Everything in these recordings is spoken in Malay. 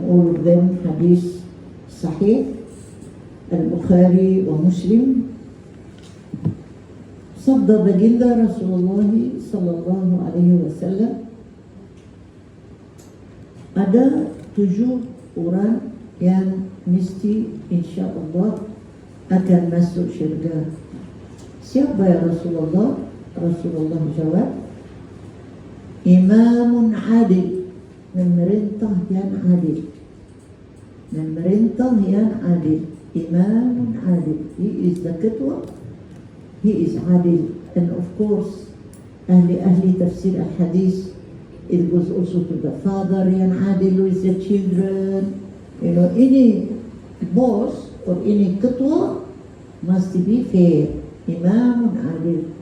all of them hadith sahih, Al-Bukhari wa Muslim. Sabda baginda Rasulullah sallallahu alaihi wasallam, ada 7 orang yang mesti insya-Allah akan masuk syurga. Siapa ya Rasulullah? Rasulullah jawab, imamun adil, memerintah yang adil. Memerintah yang adil. Imamun adil. He is the ketua. He is adil. And of course, ahli tafsir al-hadith, it goes also to the father yang adil with the children. You know, any boss or any ketua must be fair. Imamun adil.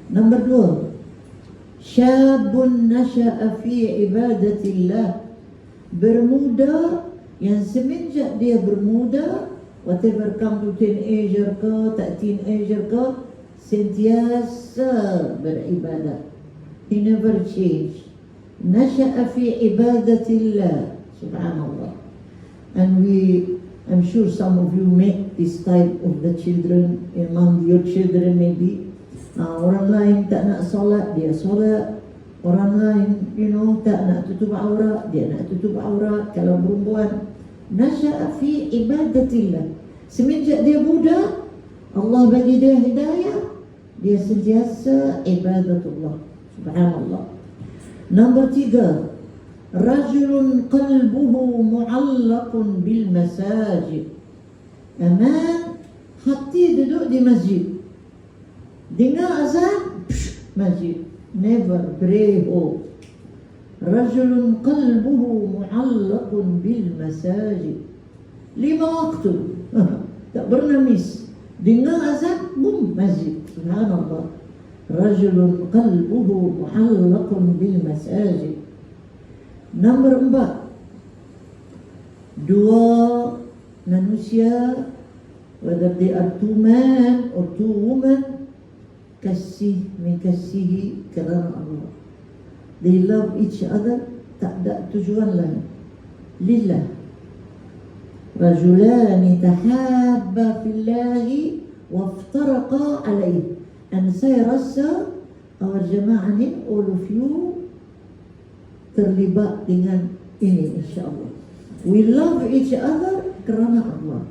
Number 2, syabun nasha'a fi ibadatillah, bermuda yang semenjak dia bermuda, whatever come to teenager ke, tak teenager ke, sentiasa beribadah. He never change. Nasha'a fi ibadatillah, subhanallah. And I'm sure some of you make this type of the children, among your children maybe. Orang lain tak nak solat, dia solat. Orang lain, tak nak tutup aurat, dia nak tutup aurat. Kalau perempuan, nasya'a fi ibadatillah. Semenjak dia budak, Allah bagi dia hidayah, dia sentiasa ibadatullah. Subhanallah. Number 3, rajulun qalbuhu mu'allaqun bil masajid. Aman, hati duduk di masjid. Dengar azan, masjid. Never pray home. Rajulun qalbuhu mu'allaqun bil masajid. 5 waktu. Tak pernah miss. Dengar azan, boom, masjid. Subhanallah. Rajulun qalbuhu mu'allaqun bil masajid. Number 4, 2 manusia, whether they are 2 men or 2 women, mengasihi kerana Allah. They love each other, tak ada tujuan lain. Lillah. Rajulani tahabba fillahi waftaraqa alayhi. And saya rasa our jama'ah ni, all of you terlibat dengan ini insyaAllah. We love each other kerana Allah.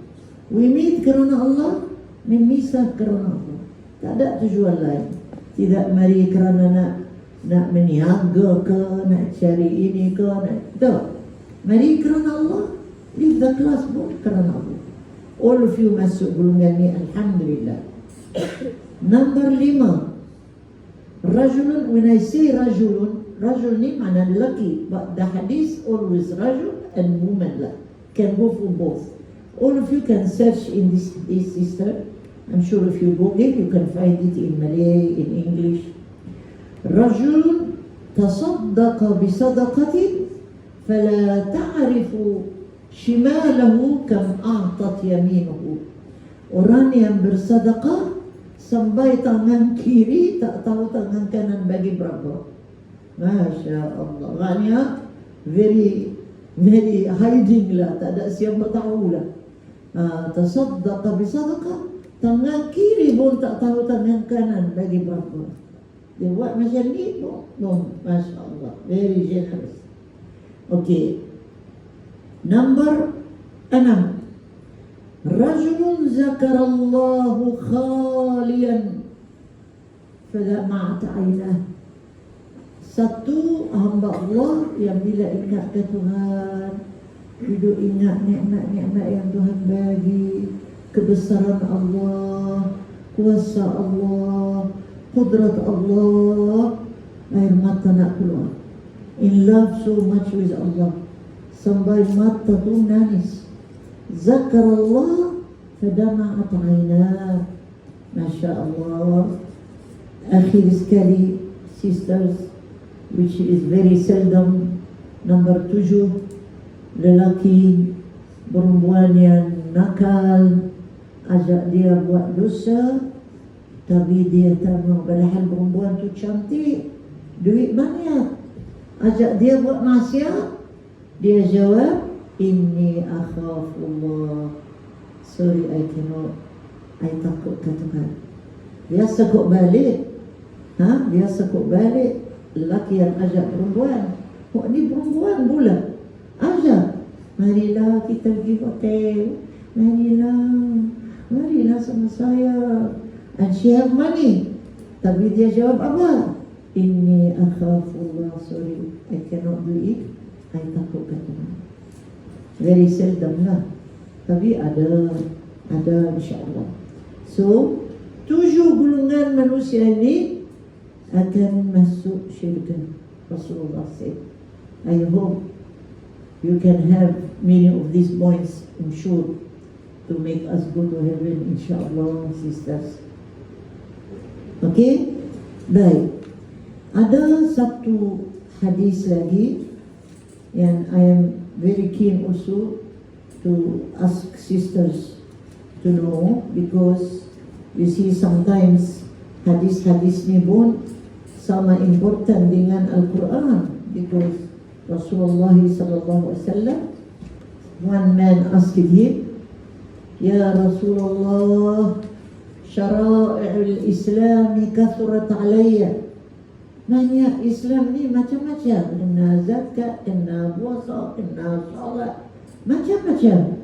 We meet kerana Allah, memisah kerana Allah. Tak ada tujuan lain. Tidak mari kerana nak meniaga ke, nak cari ini ke, tak. Mari kerana Allah. Leave the class book kerana Allah. All of you masuk golongan ni, alhamdulillah. Number 5, rajulun. When I say rajulun, rajul ni makna lelaki, but the hadith always rajul and woman lah. Can go for both. All of you can search in this sister. I'm sure if you Google, you can find it in Malay, in English. Rajul tasaddaqa bisadaqatin fala ta'rifu shimalahu kam a'tat yaminuhu. Orang yang bersedekah sampai tangan kiri tak tahu tangan kanan bagi berapa. Masya Allah. Maknanya very hiding lah, tak ada siapa tahu lah. Tasaddaqa bisadaqah, tangan kiri pun tak tahu tangan kanan bagi berapa. Dia buat macam ni pun, Masya Allah, very generous. Okay. Number 6, rajulun zakarallahu khalian fadama'at aynah. Satu hamba Allah yang bila ingat ke Tuhan, hidup ingat nikmat-nikmat yang Tuhan bagi, kebesaran Allah, kuasa Allah, kudrat Allah, air mata nak keluar. In love so much with Allah, sampai mata tu nangis. Zakarallah fadama'at aynah. Masya Allah. Akhir sekali, sisters, which is very seldom. Number 7, lelaki perempuan yang nakal, ajak dia buat dosa tapi dia tak mau. Padahal perempuan tu cantik, duit banyak, ajak dia buat maksiat, dia jawab Inni akhafullah. Sorry, I cannot. I takut ke Tuhan. Biasa kok balik. Biasa kok balik. Lelaki yang ajak perempuan. Kok ni perempuan pula ajak. Marilah kita pergi hotel. Marilah sama saya. And she have money. Tapi dia jawab apa? Inni akhafullah. Sorry, I cannot do it. I takut ke Tuhan. Very seldom lah. Tapi ada insyaAllah. So 7 golongan manusia ini akan masuk syurga. Rasulullah said, I hope you can have many of these points, I'm sure, to make us go to heaven, insyaAllah, sisters. Okay? Baik. Ada satu hadis lagi yang I am very keen also to ask sisters to know, because you see sometimes hadis-hadis ni pun sama important dengan Al-Quran, because Rasulullah sallallahu alaihi wasallam, one man asked him, Ya Rasulullah, syara'il Islam kathurat alayya. Banyak Islam ni macam-macam, kena zakat, kena puasa, kena salat, macam-macam.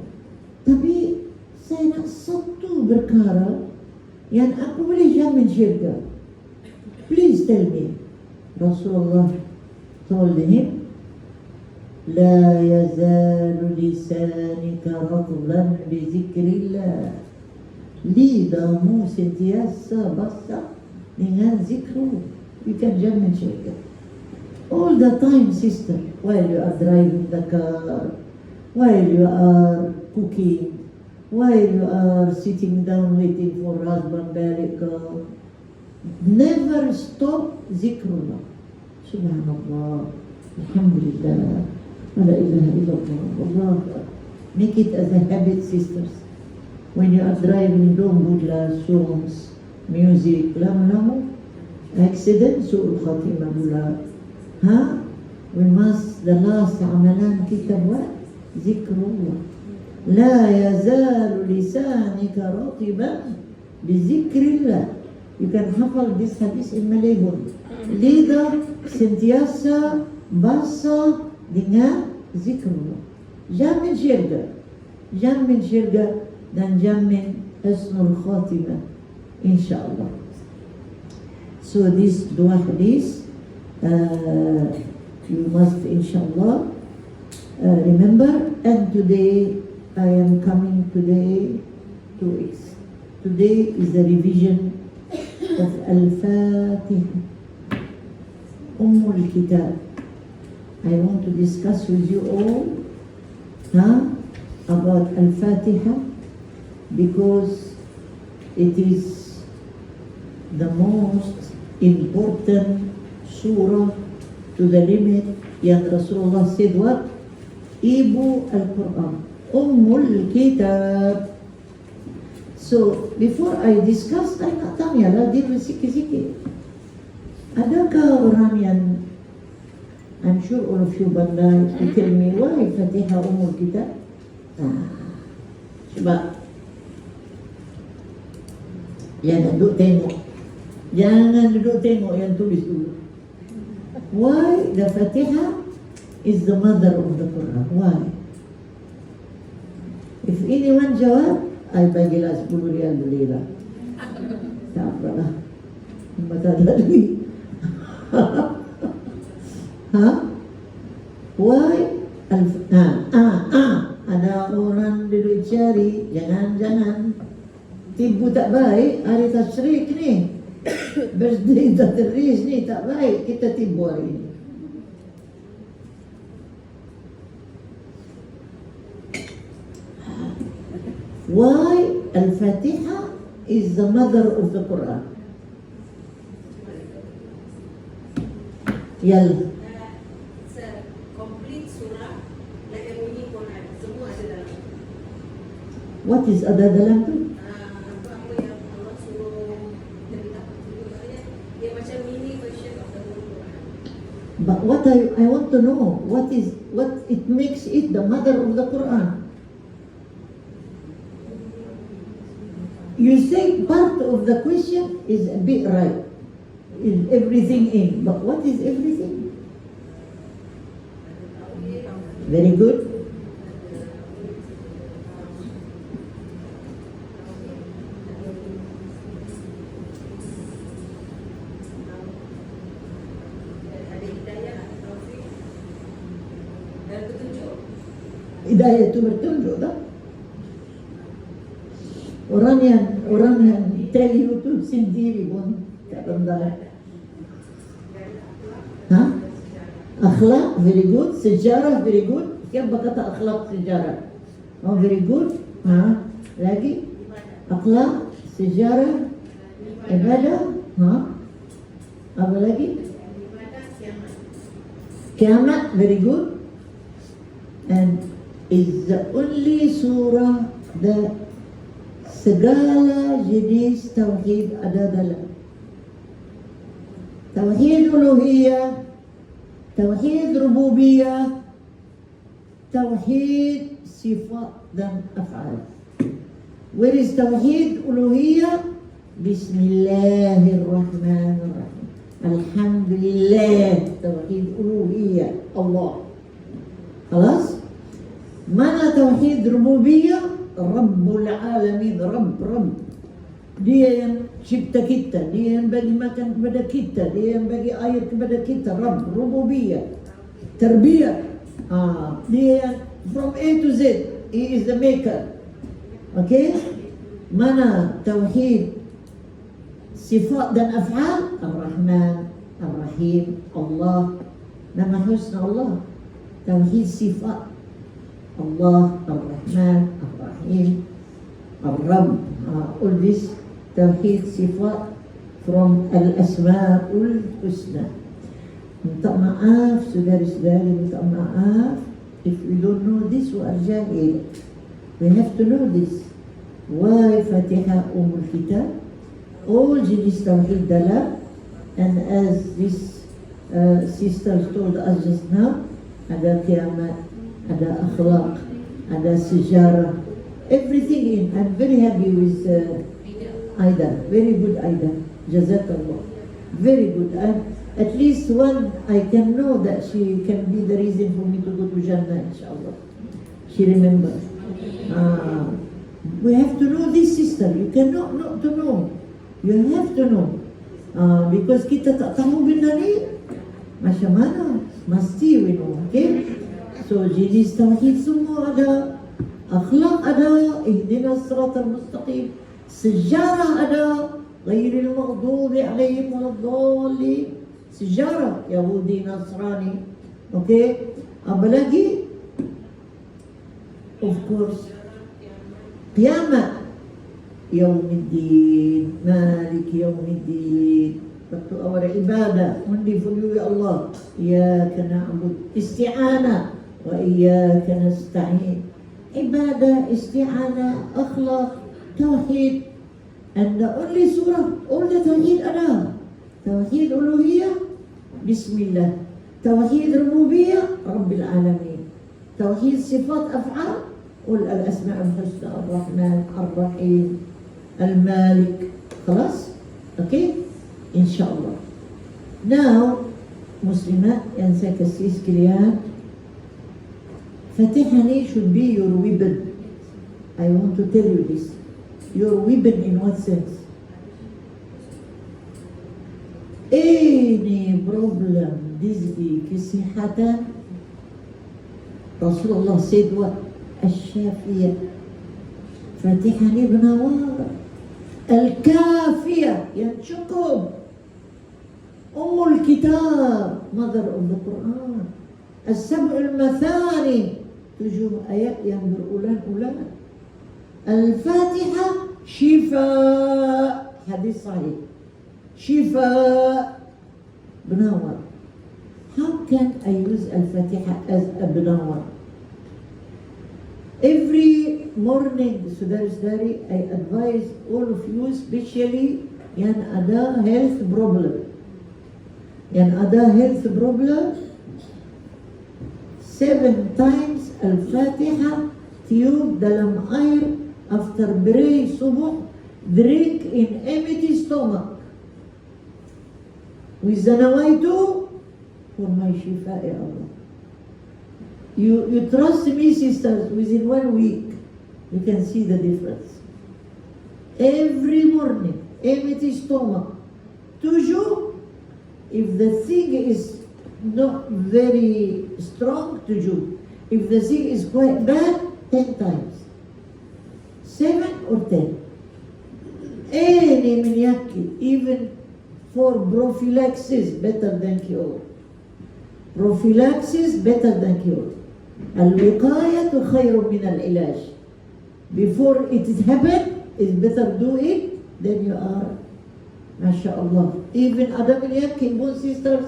Tapi saya nak satu perkara yang aku boleh jamin syurga. Please tell me. Rasulullah told him, La yazalu lisanika radlan bi zikrillah. Lidamu sentiasa basah dengan zikrullah. You can jamin syurga. All the time, sister, while you are driving the car, while you are cooking, while you are sitting down waiting for husband balik ke, never stop zikrullah. Subhanallah, alhamdulillah, la ilaha illallah, Allah. Make it as a habit, sisters. When you are driving, don't put songs, music, lama-lama accident, su'ul khatimah pula. We must, the last amalan kita buat zikrullah. La yazalu lisanika ratiban bizikrillah. You can hafal this hadis in Malay. Lidah sentiasa basah dengan zikrullah. Jamin syurga. Jamin syurga dan jamin husnul khatimah, insyaAllah. So these dua hadis, you must inshallah remember. And today I am coming today today is the revision of Al-Fatiha, Ummul Kitab. I want to discuss with you all about Al-Fatiha, because it is the most important surah to the limit yang Rasulullah said what? Ibu Al-Quran, Ummul Kitab. So before I discuss, I nak tanya lah dia sikit-sikit. Adakah orang yang, I'm sure all of you pandai, to tell me why Fatihah Ummul Kitab? Sebab jangan duduk tengok. Jangan duduk tengok yang tulis dulu. Why the Fatihah is the mother of the Quran? Why? If anyone jawab, I bagilah 10 rial boleh lah. Tak apalah. Mata ada duit. Why? Ada orang duduk cari, jangan tipu tak baik hari tasyrik ni. Birthday tertulis ni tak baik, kita tipu hari ini. Why Al-Fatiha is the mother of the Quran? Yalla. It's a complete surah, like a mini Quran. Semua ada dalam. What is ada dalam tu? Apa yang Allah suruh kita tahu. Dia macam mini version of the whole Quran. But what I want to know, what it makes it the mother of the Quran? You say part of the question is a bit right. Is everything in? But what is everything? Very good. Ada hidayah, taufik, dan petunjuk. Hidayah itu bertunjuk tak? Orang yang tell you tu sendiri pun tak pandai. Ha? Akhlak, very good. Sejarah, very good. Siapa kata akhlak sejarah? Oh, very good. Ha? Lagi? Akhlak, sejarah, ibadah. Ha? Apa lagi? Kiamat, very good. And is the only surah that segala jenis tauhid ada dalam. Tauhid uluhiyah, tauhid rububiyah, tauhid sifat dan af'al. Where is tauhid uluhiyah? Bismillahirrahmanirrahim. Alhamdulillah, tauhid uluhiyah Allah. خلاص؟ Mana tauhid rububiyah? Rabbul alamin, Rabb. Dia yang cipta kita, dia yang bagi makan kepada kita, dia yang bagi air kepada kita, Rabb, rububiyah. Tarbiyah, dia yang from A to Z, he is the maker. Okay? Mana tauhid sifat dan af'al? Ar-Rahman, Ar-Rahim, Allah. Nama husna Allah. Tauhid sifat Allah, Ar-Rahman, Ar-Rahim, Ar-Rabb. All this tauhid sifat from Al-Asma'ul Husna. Minta maaf saudara-saudari, minta maaf if we don't know this, we are jahil. We have to know this. Why Fatihah Kitab? All jenis tauhid dalam, and as this sister told us just now, ada kiamat, ada akhlak, ada sejarah, everything in. I'm very happy with Aida, very good Aida, Jazakallah, very good. At least one, I can know that she can be the reason for me to go to Jannah, inshallah. She remembers. We have to know this, sister. You cannot not to know. You have to know. Because kita tak tahu benda ni, macam mana? Mesti we know, okay? So jenis tauhid semua ada, akhlak ada, ihdinas siratal mustaqim, sejarah ada, ghairil maghdubi alaihim waladdallin, sejarah Yahudi Nasrani, okay? Apa lagi? Of course, kiamat, Yaumiddin, Malik Yaumiddin. Waktu awal ibadah, mandi fulu ya Allah, iyyaka na'budu, isti'anah wa iyyaka nasta'in. Ibadah, isti'anah, akhlak, tauhid. And the only surah, all the tauhid ada. Tauhid uluhiyah, bismillah. Tauhid rububiyah, Rabbil alamin. Tauhid sifat af'al, قل الأسماء الحسنى الرحمن الرحيم المالك. خلاص؟ Okay? InsyaAllah. Now, Muslimat yang saya kasih sekalian, Fatihah ni should be your weapon. I want to tell you this. Your weapon in what sense? Any problem dizgi kesihatan, Rasulullah said what? Al-Shafiyah. Fatihah ni penawar. Al-Kafiyah, yang cukup. Ummul Kitab, mother of the Quran. As-Sab'ul Mathani, 7 ayat yang berulang-ulang. Al-Fatihah, Shifa, hadis sahih. Shifa, benawar. How can I use Al-Fatihah as a benawar? Every morning, saudara-saudari, I advise all of you, especially yang ada health problem. Yang ada health problem, 7 times Al-Fatiha tube dalam air after pray subuh, drink in empty stomach. With the nawaitu for my shifa, ya Allah. You trust me, sisters, within 1 week, you can see the difference. Every morning, empty stomach. Tujuh, if the thing is not very strong, tujuh. If the thing is quite bad, 10 times. 7 or 10. Any minyaki, even for prophylaxis, better than cure. Prophylaxis better than cure. Al-wiqayatu khayrun min al-ilaj. Before it happen, it's better do it, then you are, mashallah. Even Adam al-Yakin, both sisters,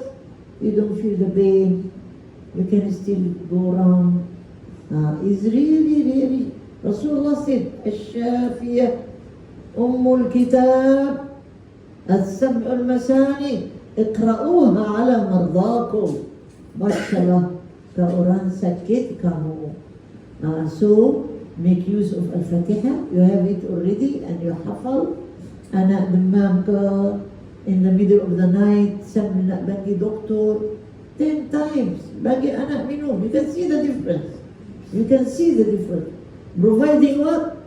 you don't feel the pain, you can still go around. It's really, Rasulullah said, Al-Shafiyah, Ummul Kitab, Al-Sab'u al-Masani, iqra'uha ala mardhakum. Mashallah, ka orang sakit kamu. So, make use of Al-Fatiha. You have it already and you hafal. Anak demam ke, in the middle of the night, sambil nak bagi doktor, 10 times bagi anak minum. You can see the difference. You can see the difference. Providing what?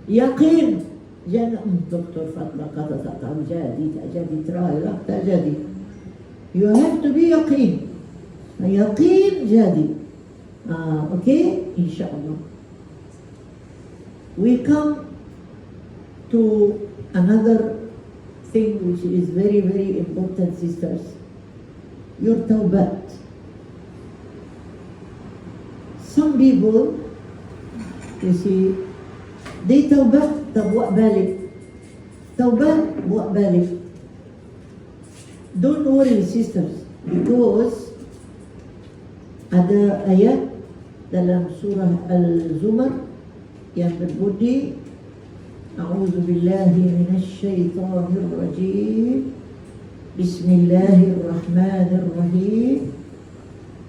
Yakin. Jangan Dr. Fatma kata tak tahu jadi, tak jadi, try lah, tak jadi. You have to be yakin. Yakin jadi. Okay, insyaAllah. We come to another thing which is very, very important, sisters. Your tawbat. Some people, you see, they tawbat, tak buat balik. Tawbat, buat balik. Don't worry, sisters, because ada ayat dalam surah Al-Zumar yang berbunyi A'udzu billahi minasy syaithanir rajim. Bismillahirrahmanirrahim.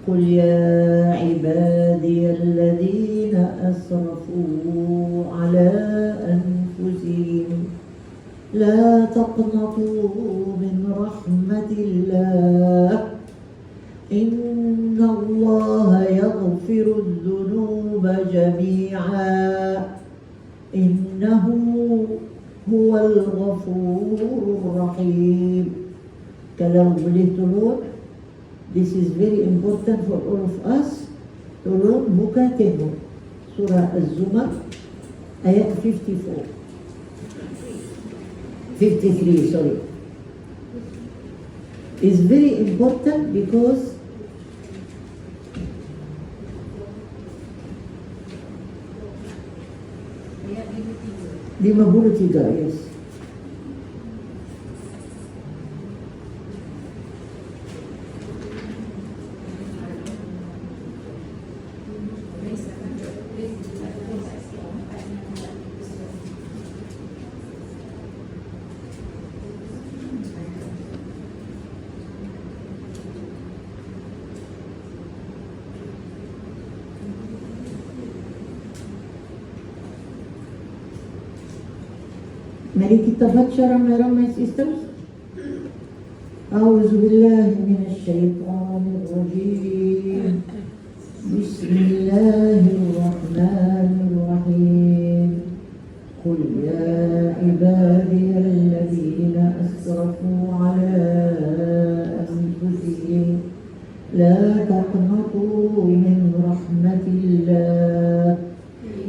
Qul ya ibadiyalladzina asrafu ala anfusihim la taqnatu min rahmatillah. Inna Allah yaghfiru dhunuba jami'a. Innahu huwal ghafurur rahim. Kalau boleh tolong, this is very important for all of us. Tolong buka tengok surah Az-Zumar ayat 53, sorry. It's very important because 53, yes. Mari kita baca ramai-ramai, sisters. A'udzu billahi minasy syaithanir rajim. Bismillahirrahmanirrahim. Qul ya ibadiyalladzina asrafu ala anfusihim la taqnatu min rahmatillah.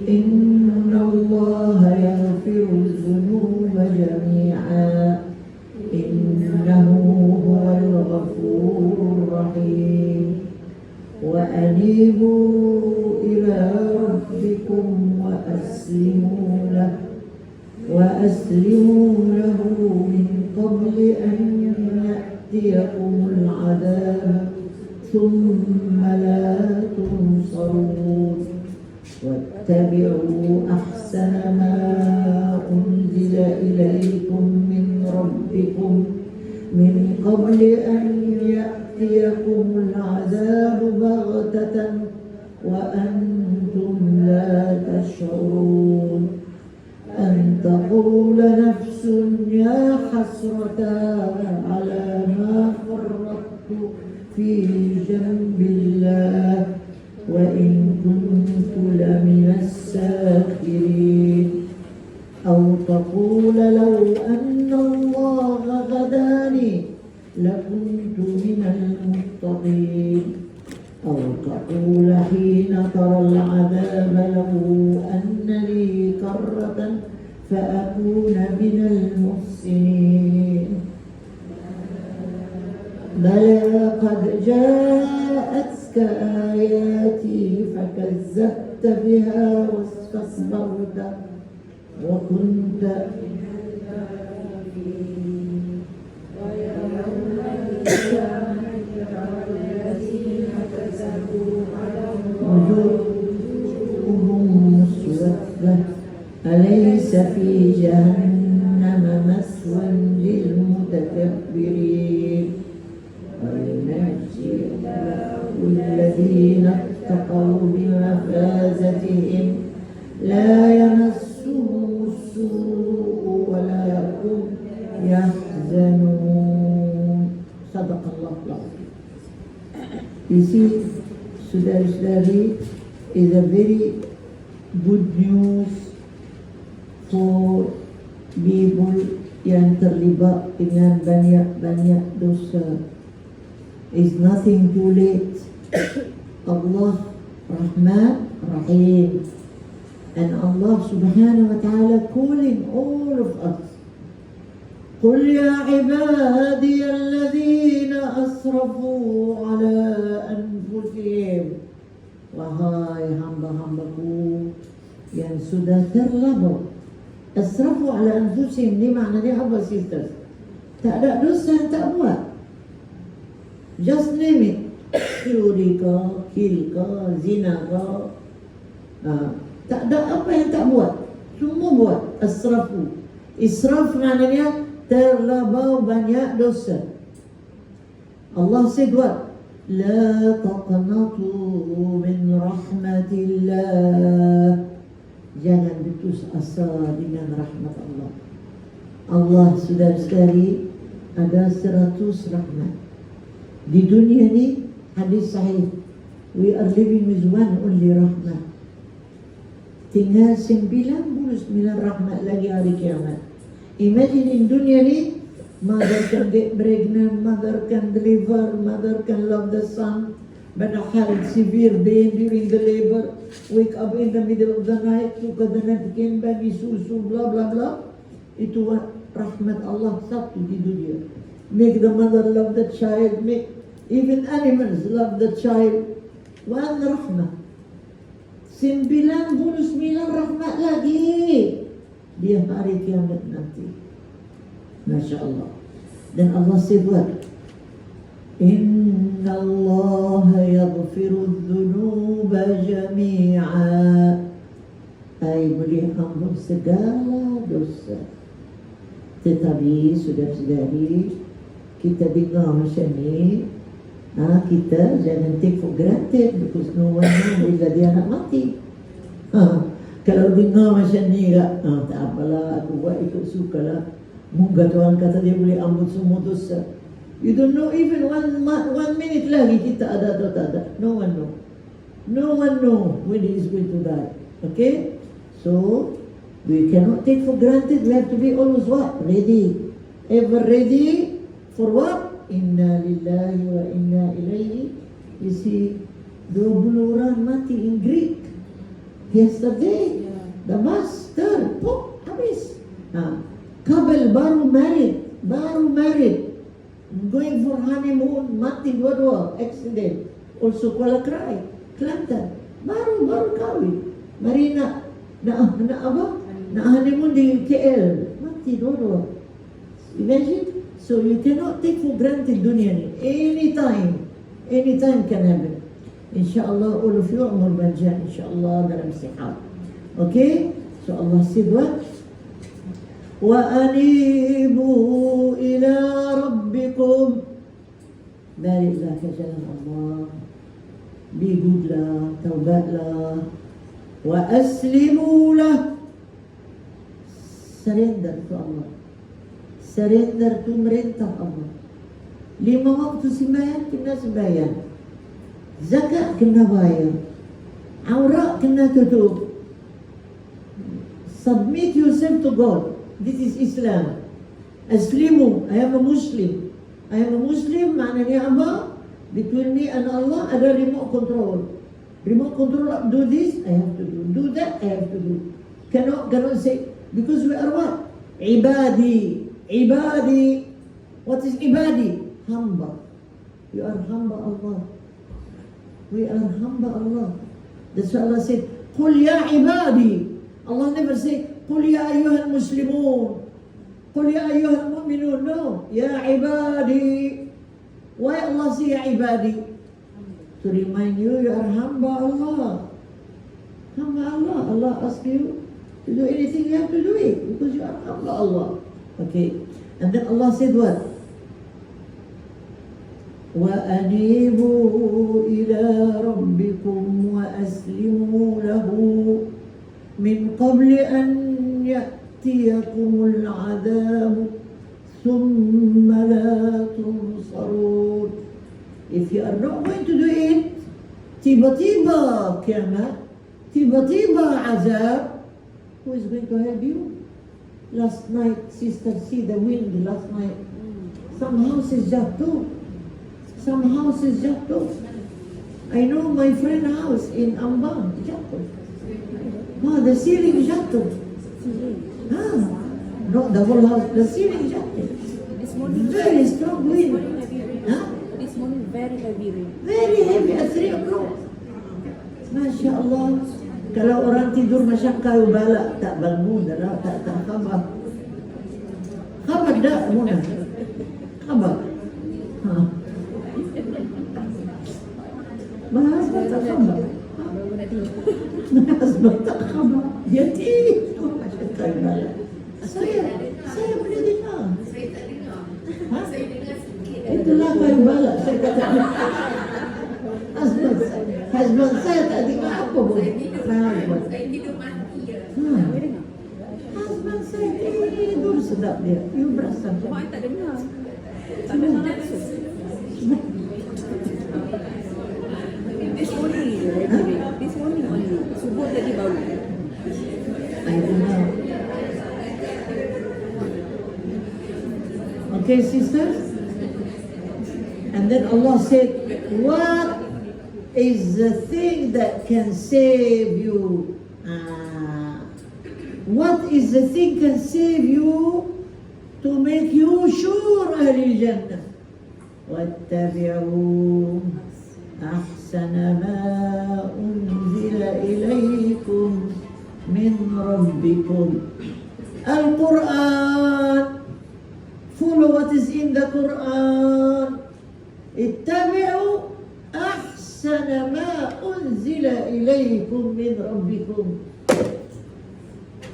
Inna Allah yaghfiru dhunuba jami'a. Innahu huwal ghafurur rahim. Wa anibu ila rabbikum wa aslimu lahu min qabli an ya'tiyakumul 'adab thumma la tunsarun. واتبعوا أحسن ما أنزل إليكم من ربكم من قبل أن يأتيكم العذاب بغتة وأنتم لا تشعرون أن تقول نفس يا حسرة على ما فرطت في جنب الله وإن كنت لمن الساخرين أو تقول لو أن الله هداني لكنت من المتقين أو تقول حين ترى العذاب لو أن لي كرة فأكون من المحسنين بلى قد جاءتك آياتي فكذبت بها واستكبرت وكنت وجوههم مسودة أليس في جهنم مثوى للمتكبرين وينجي الذين اتقوا بمفازتهم لا يمسهم السوء ولا هم يحزنون. صدق الله العظيم. This is, saudara-saudari, is a very good news for people yang terlibat dengan banyak-banyak dosa. It's nothing too late. Allah Rahman Rahim. And Allah subhanahu wa ta'ala calling all of us. قل يا عبادي الذين أسرفوا على أنفسهم. Wahai hamba-hambaku yang sudah terlabur. Asrafu ala anfusihim ni maknanya apa, sisters? Tak ada dosa yang tak buat. Just name it. Curi ke, kill ke, zina ke. Tak ada apa yang tak buat. Semua buat. Asrafu. Israf maknanya terlampau banyak dosa. Allah said what? La taqnatu min rahmatillah. Jangan putus asa dengan rahmat Allah. Allah saudara-saudari ada 100 rahmat. Di dunia ni hadis sahih, we are living with one only rahmat. Tinggal 99 rahmat lagi hari kiamat. Imagine in dunia ni, mother can get pregnant, mother can deliver, mother can love the son, but have severe pain during the labor, wake up in the middle of the night, look at the napkin, bagi susu, blah blah blah. Itu rahmat Allah satu di dunia. Make the mother love the child, make even animals love the child. One rahmat. 99 rahmat lagi di hari kiamat nanti. Masya Allah. Dan Allah sebut, Inna Allah yaghfiru dhunuba jami'a. Ay boleh ampun segala dosa. Tetapi saudara-saudari, kita dengar macam ni, kita jangan take for granted, because no one knows bila dia nak mati. Kalau dengar macam ni tak apalah, aku buat ikut sukalah. Moga Tuhan kata dia boleh ampun semua dosa. You don't know even one minute lagi kita ada atau tak ada. No one know. No one know when he is going to die. Okay? So we cannot take for granted. We have to be always what? Ready. Ever ready for what? Inna lillahi wa inna ilaihi. You see, 20 orang mati in Greek yesterday. The master, habis. Couple baru married, going for honeymoon, mati dua-dua, accident. Also Kuala Krai, Kelantan, baru kahwin. Marina, nak apa? Nak honeymoon di KL, mati dua-dua. Imagine. So you cannot take for granted dunia ni. Anytime can happen. InsyaAllah all of you umur panjang, InsyaAllah dalam sihat. Okay? So Allah said what? وَأَنِيبُوا إِلَىٰ رَبِّكُمْ rabbikum. Baliklah ke jalan Allah. Be good lah, taubatlah. Wa aslimu lah. Surrender to Allah. Surrender to merintah Allah. 5 waktu sembahyang kena sembahyang. Zakat kena bayar. Aurat kena tutup. Submit yourself to God. This is Islam. Aslimu, I am a Muslim. I am a Muslim maknanya apa? Between me and Allah ada remote control. Remote control, do this, I have to do. Do that, I have to do. Cannot say, because we are what? Ibadi. Ibadi. What is ibadi? Hamba. We are hamba Allah. We are hamba Allah. That's why Allah said, Qul ya ibadi. Allah never say, Qul ya ayyuhal muslimun. Qul ya ayyuhal mu'minun. No. Ya ibadi. Why Allah say ya ibadi? To remind you, you are hamba Allah. Hamba Allah. Allah asks you to do anything, you have to do it. Because you are hamba Allah. Okay. And then Allah said what? وَأَنِيبُوا إِلَىٰ رَبِّكُمْ وَأَسْلِمُوا لَهُ مِنْ قَبْلِ أَنْ يَأْتِيَكُمُ الْعَذَابُ ثُمَّ لَا تُنصَرُونَ. If you are not going to do it, tiba-tiba kiamat, tiba-tiba azab, who is going to help you? Last night, sister, see the wind last night. Some houses jatuh. Some houses jatuh. I know my friend house in Ambang jatuh. The ceiling jatuh. Not the whole house, the ceiling jatuh. This morning, Very strong wind. This morning, very heavy rain. Very heavy at 3 o'clock. Masya Allah. Kalau orang tidur macam kayu balak, tak bangun, tak khabar. Khabar tak, Muna? Khabar. Bahas tak khabar. Bahas tak khabar. Dia tidur macam kayu balak. Saya boleh dengar. Saya tak dengar. Saya dengar sikit. Itulah kayu balak. Saya kata. Husband saya tak dengar apa pun. Saya tidur mati je. Husband saya tidur sedap dia. You berasa. Mak tak dengar. Tak dengar langsung. This morning heavy rain. This morning only. Subuh tadi baru. I don't know. Okay, sisters? And then Allah said, what is the thing that can save you? What is the thing can save you to make you sure Ahlul Jannah? وَاتَّبِعُوا أَحْسَنَ مَا أُنزِلَ إِلَيْكُمْ مِنْ رَبِّكُمْ. Al-Quran. Follow what is in the Quran. اتبعوا أحسن ما أنزل إليكم من ربكم.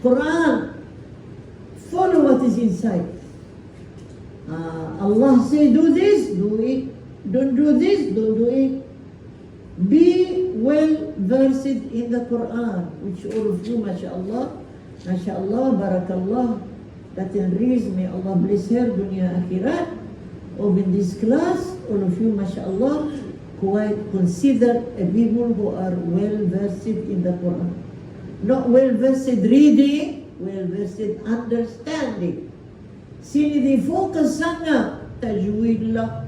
Quran. Follow what is inside. Allah say do this, do it. Don't do this, don't do it. Be well versed in the Quran, which all of you, mashallah, barakallah, that enrich, may Allah bless her dunya akhirat. Of in this class, all of you, mashallah, quite consider a people who are well versed in the Quran. Not well versed reading, well versed understanding. Sini di focus sana tajwid lah,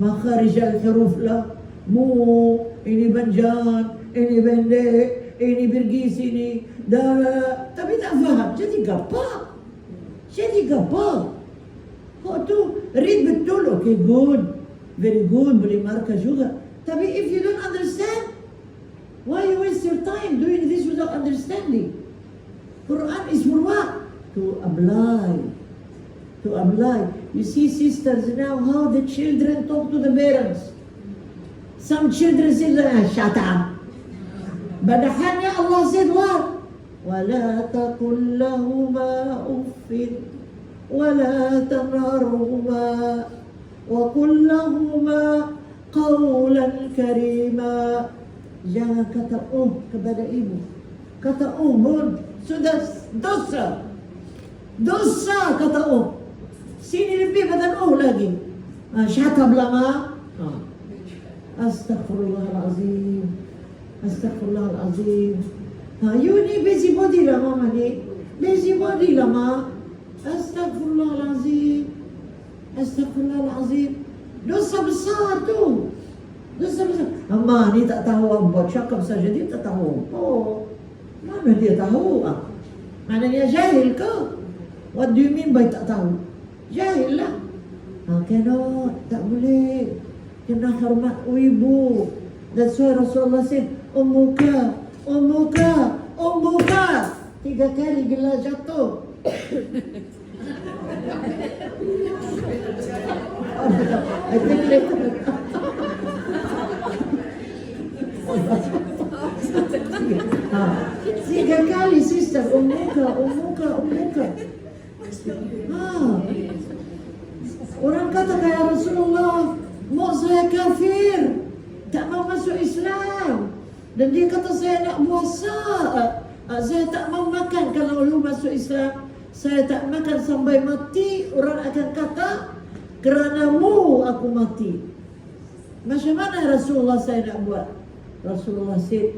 makharij al-huruf lah, ini banjan, ini pendek, ini bergis ini, tapi tak faham, jadi gapak. Kau tu read betul, okay, good, very good, boleh markah juga. Tapi if you don't understand, why you waste your time doing this without understanding? Quran is for what? To apply. You see, sisters, now how the children talk to the parents. Some children say, shut up. Badahannya Allah said what? وَلَا تَقُلْ لَهُمَا أُفٍّ وَلَا تَنْهَرْهُمَا وقل لهما قولا كريما. Jangan kata kepada ibu. Kata pun sudah dosa. Dosa kata Sini lebih pada lagi. Syatab lama. Astaghfirullahalazim. Astaghfirullahalazim. You ni busybody lah mama ni. Busybody lah ma. Astaghfirullahalazim. Astaghfirullahalazim. Dosa besar tu. Dosa besar. Amma ni tak tahu apa. Cakap saja dia tak tahu. Mana dia tahu? Mana dia jahil ke? What do you mean by tak tahu? Jahil lah. Cannot. Tak boleh. Kena hormat ibu. That's why Rasulullah said, Ummuka, Ummuka, Ummuka. 3 kali gelas jatuh. I think later. Tiga kali sister, Ummuka, Ummuka, Ummuka. Orang kata kayak Rasulullah, mau saya kafir, tak mau masuk Islam. Dan dia kata saya nak puasa, saya tak mau makan kalau lu masuk Islam. Saya tak makan sampai mati. Orang akan kata keranamu aku mati. Macam mana Rasulullah saya nak buat? Rasulullah said,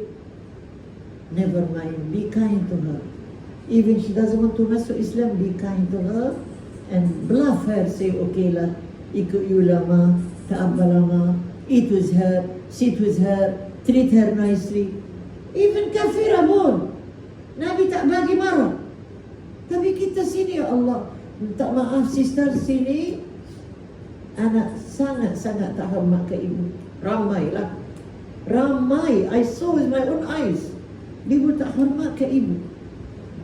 never mind, be kind to her. Even she doesn't want to masuk Islam, be kind to her and bluff her, say okay lah, ikut you lama, tak apa lama, eat with her, sit with her, treat her nicely. Even kafirah pun Nabi tak bagi marah. Tapi kita sini, ya Allah, minta maaf sister, sini anak sangat-sangat tak hormat ke ibu. Ramailah, ramai, I saw with my own eyes. Ibu tak hormat ke ibu,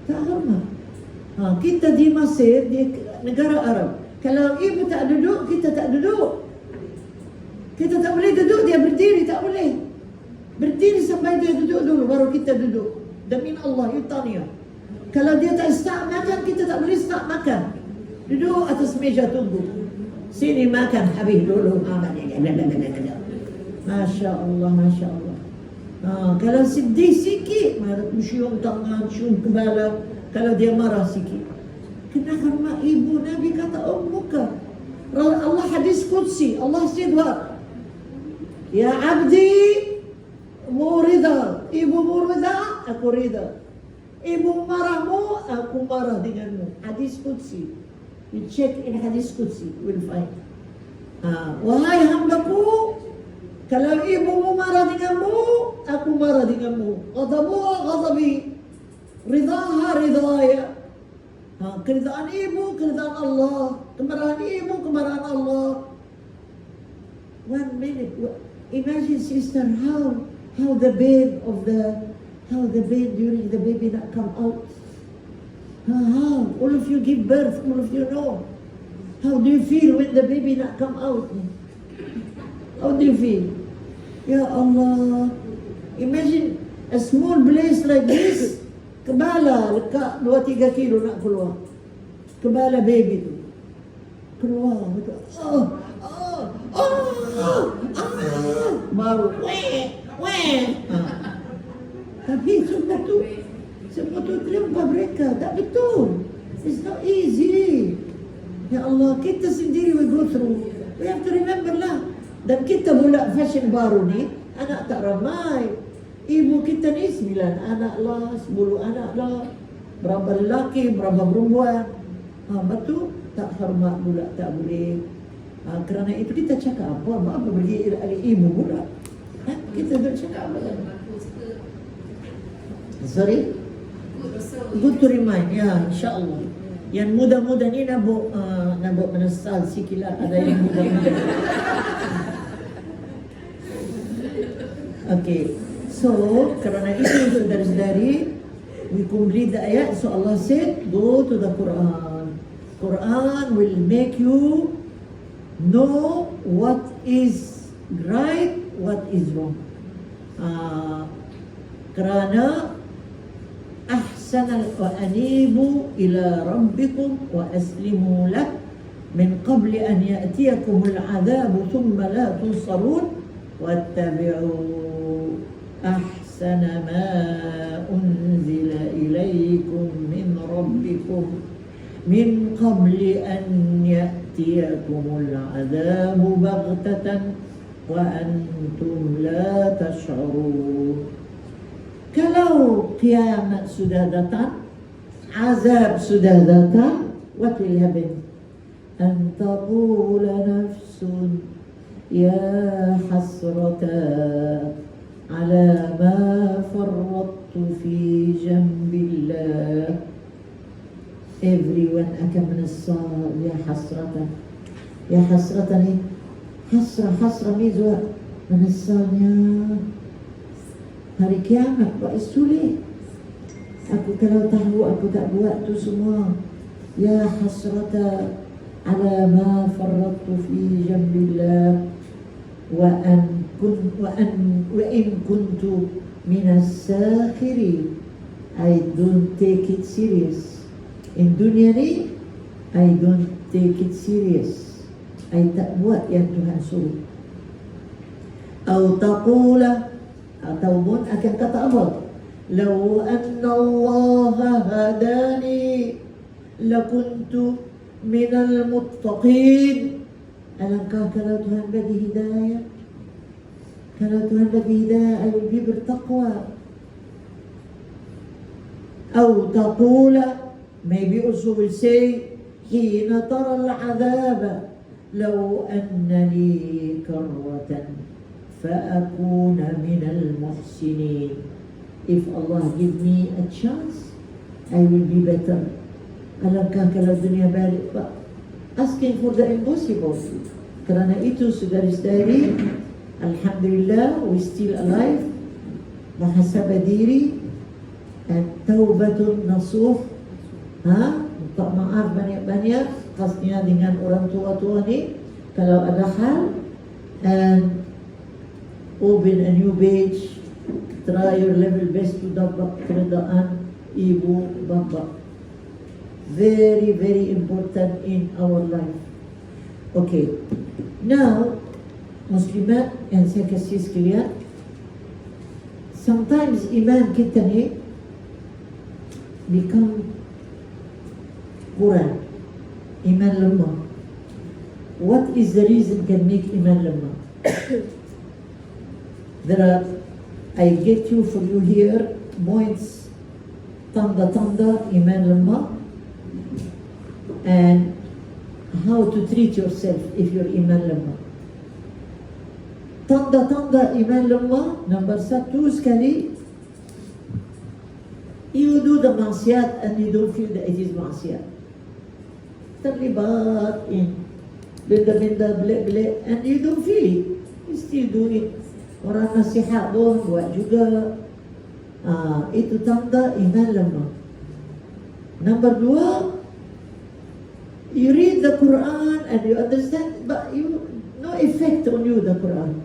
tak hormat. Kita di Mesir, di negara Arab, kalau ibu tak duduk, kita tak duduk. Kita tak boleh duduk, dia berdiri, tak boleh. Berdiri sampai dia duduk dulu, baru kita duduk. Demi Allah, you tanya. Kalau dia tak start makan, kita tak boleh start makan. Duduk atas meja tunggu. Sini makan, habis dulu. Masya Allah, Masya Allah. Kalau sedih sikit, cium tangan, cium kepala. Kalau dia marah sikit, kena hormat ibu. Nabi kata, Ummuka. Allah hadis Qudsi, Allah said, Ya abdi, mu rida. Ibu mu rida, aku rida. Ibu marahmu, aku marah denganmu. Hadis Qudsi. You check in hadis Qudsi, you will find. Wahai hambaku, kalau ibumu marah denganmu, aku marah denganmu. Ghadabuha ghadabi, ridaha ridaya. Keridaan ibu, keridaan Allah. Kemarahan ibu, kemarahan Allah. 1 minute. Imagine sister, how the babe during the baby not come out. How? All of you give birth, all of you know. How do you feel when the baby not come out? How do you feel? Ya Allah. Imagine a small place like this. Kebala, lekat 2-3 kilo nak keluar. Kebala baby tu. Keluar. Baru. Tapi semua tu terlimpah mereka. Tak betul. It's not easy. Ya Allah, kita sendiri we go through. We have to remember lah. Dan kita pula fashion baru ni, anak tak ramai. Ibu kita ni 9 anak lah, 10 anak lah. Berapa lelaki, berapa perempuan. Betul, tak hormat pula, tak boleh. Kerana itu kita cakap apa bagi ibu pula. Kita tak cakap apa kan? Sorry? Good to remind, ya, insyaAllah. Yang muda-muda ni nak menyesal sikit lah, ada yang muda-muda. Okay, so kerana itu saudara-saudari, we complete the ayat. So Allah said, go to the Quran. Quran will make you know what is right, what is wrong. Kerana ahsanal wa anibu ila rabbikum wa aslimu lak من قبل أن يأتيكم العذاب ثم لا تنصرون واتبعوا أحسن ما أنزل إليكم من ربكم من قبل أن يأتيكم العذاب بغتة وأنتم لا تشعرون. Kalau kiamat sudah datang, azab sudah datang, what will happen? أن تقول نفس يا حسرة على ما فرطت في جنب الله. Everyone akan menyesal, ya hasratan. Ya hasratan ni, hasrah ni juga menyesalnya. Hari kiamat, buat sulit. Aku kalau tahu aku tak buat tu semua. Ya hasrata ala ma farrattu fi jambillah wa in kuntu minas sakhirin. I don't take it serious. In dunia ni, I don't take it serious. I tak buat yang Tuhan suruh. Atau taqula, ataupun akan kata apa? Lau anna Allah hadani lakuntu minal muttaqin. Alangkah kalau Tuhan bagi hidayah. Kalau Tuhan bagi hidayah, I will be bertakwa. Atau taqula, maybe also will say, hina tara al-'adhaba law anna li karratan fa'akuna minal muhsinin. If Allah give me a chance, I will be better. Alangkah kalau dunia balik, Pak, asking for the impossible. Kerana itu saudara-saudari, alhamdulillah we still alive. Muhasabah diri dan taubatun nasuh. Minta maaf banyak-banyak, khasnya dengan orang tua-tua ni kalau ada hal, and open a new page. Try your level best to dapat keredaan ibu bapa. Very, very important in our life. Okay. Now, Muslimat yang saya kasih sekalian, sometimes iman kita ni become kurang. Iman lemah. What is the reason can make iman lemah? There are, I get you for you here, points, tanda-tanda iman lemah, and how to treat yourself if you're iman lemah. Tanda-tanda iman lemah, number 1 sekali, you do the maksiat and you don't feel that it is maksiat. Terlibat in benda-benda belak-belak and you don't feel it, you still do it. Orang nasihat pun buat juga. Itu tanda iman lemah. Number 2, you read the Quran and you understand, but you no effect on you the Quran.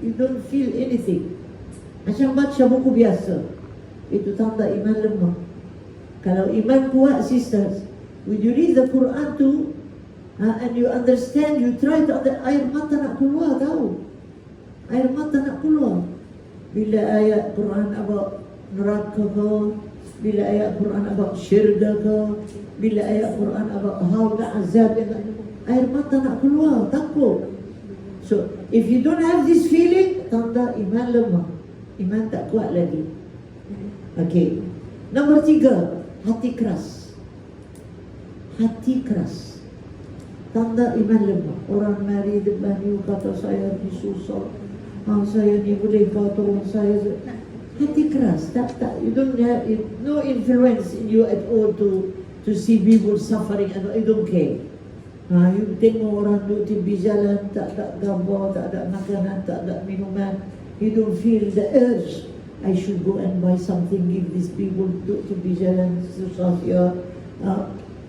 You don't feel anything. Macam baca buku biasa. Itu tanda iman lemah. Kalau iman kuat, sisters, when you read the Quran too, and you understand, you try to air mata nak keluar tahu. Air mata nak keluar. Bila ayat Quran about neraka ke, bila ayat Quran about syurga ke, bila ayat Quran about how the azab, air mata nak keluar, takut. So, if you don't have this feeling, tanda iman lemah. Iman tak kuat lagi. Okay. Number 3, hati keras. Hati keras. Tanda iman lemah. Orang mari depan you kata saya ni susah. Saya ni boleh kau tolong saya. Hati keras. Tak, you don't have no influence in you at all to see people suffering and you don't care. You tengok orang duduk tepi jalan, tak ada gambar, tak ada makanan, tak ada minuman. You don't feel the urge. I should go and buy something, give these people duduk tepi jalan, susah ya.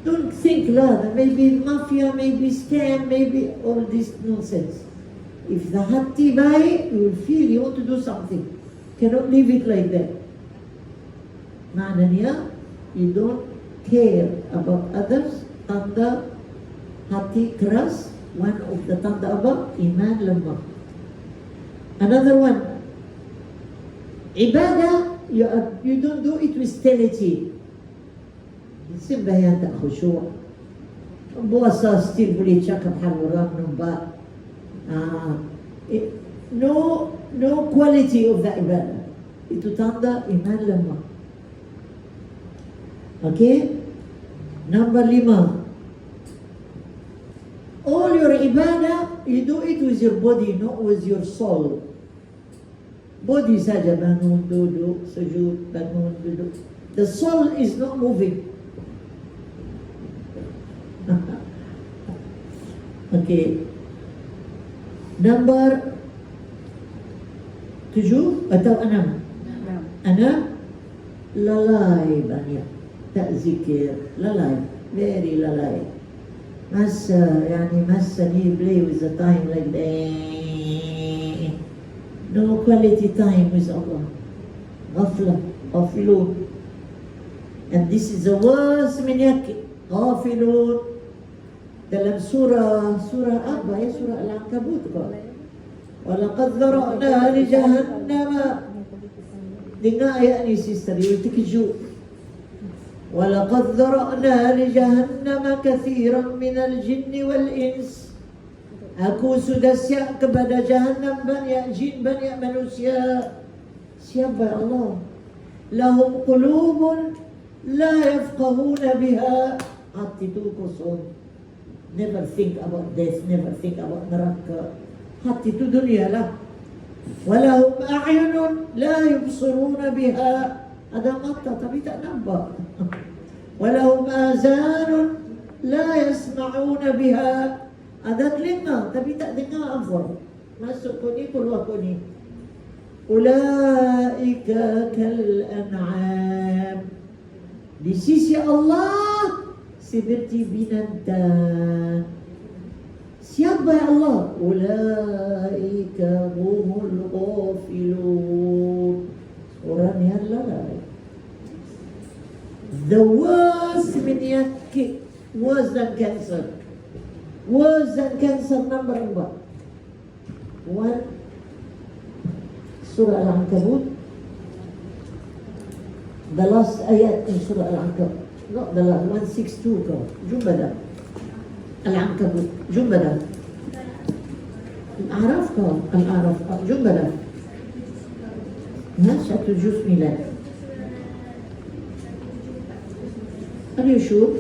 Don't think lah, maybe mafia, maybe scam, maybe all this nonsense. If the hati baik, you will feel you want to do something. Cannot leave it like that. Maknanya, you don't care about others. Tanda hati keras. One of the tanda apa? Iman lemah. Another one, ibadah, you don't do it with stability. Sembahyang tak khusyuk. Puasa still boleh cakap hal orang nampak. No quality of the ibadah. Itu tanda iman lemah. Okay. Number 5. All your ibadah, you do it with your body, not with your soul. Body saja, bangun, duduk, sujud, bangun, duduk. The soul is not moving. Okay. Number 7 atau 6? 6. Lalai banyak. Tak zikir. Lalai. Very lalai. Masa ni play with the time like that. No quality time with Allah. Ghaflah. Ghafilun. And this is the worst menyakit. Ghafilun. Dalam surah apa ya? Surah Al-Ankabut kok. Walaqad dhara'na li jahannama. Dengar ayat ni sister, you terkejut. Walaqad dhara'na li jahannama kathiran minal jinni wal ins. Aku sudah siap kepada jahannam banyak jin, banyak manusia. Siapa Allah? Lahum qulubun la yafqahuna biha. Hati itu kosong. Never think about death, never think about neraka. Hati itu dunia lah. Walahum a'yunun la yubsiruna biha. Ada mata tapi tak nampak. Walahum azanun la yasma'una biha. Ada telinga tapi tak dengar apa. Masuk ko ni, keluar ko ni. Ulaika kal an'am. Di sisi Allah seperti binatang. Siapa ya Allah? Ulaika humul ghafilun. Orang yang lalai. The worst menyakit, worse than cancer. Worse than cancer number 4. 1 Surah Al-Ankabut. The last ayat in Surah Al-Ankabut. Not the last, 162 kau. Jumpa dah. Al-Ankabut. Jumpa dah. Al-Araf kau. Al-Araf. Jumpa dah. 179. Are you sure?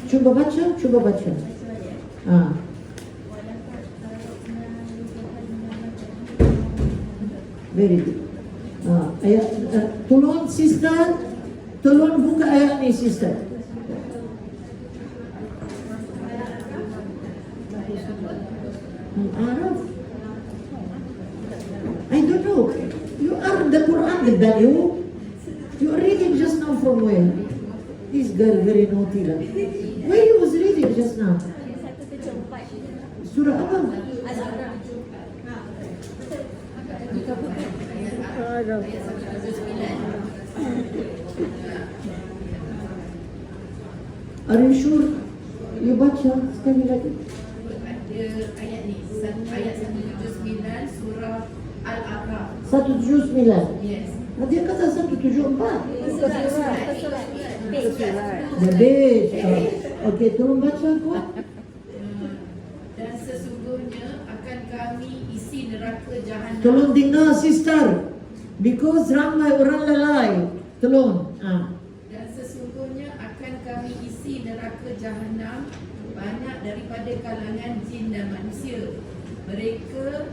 Cuba baca. Very good. Ayat, tolong sister, tolong buka ayat ni sister. Al-Araf. I don't know. You are the Quran, the value. You are reading just now from where? This girl very naughty lah. Where you was reading just now? Surah apa? Are you sure? You baca sekali lagi. Ada ayat ni, ayat 179 surah Al-A'raf. 179. Yes. Dia kata 174. Surat. Lebih. Okey, tolong baca kuat. Dan sesungguhnya akan kami isi neraka jahanam. Tolong dengar sister. Because ramai orang lalai. Tolong. Dan sesungguhnya akan kami isi neraka jahanam banyak daripada kalangan jin dan manusia. Mereka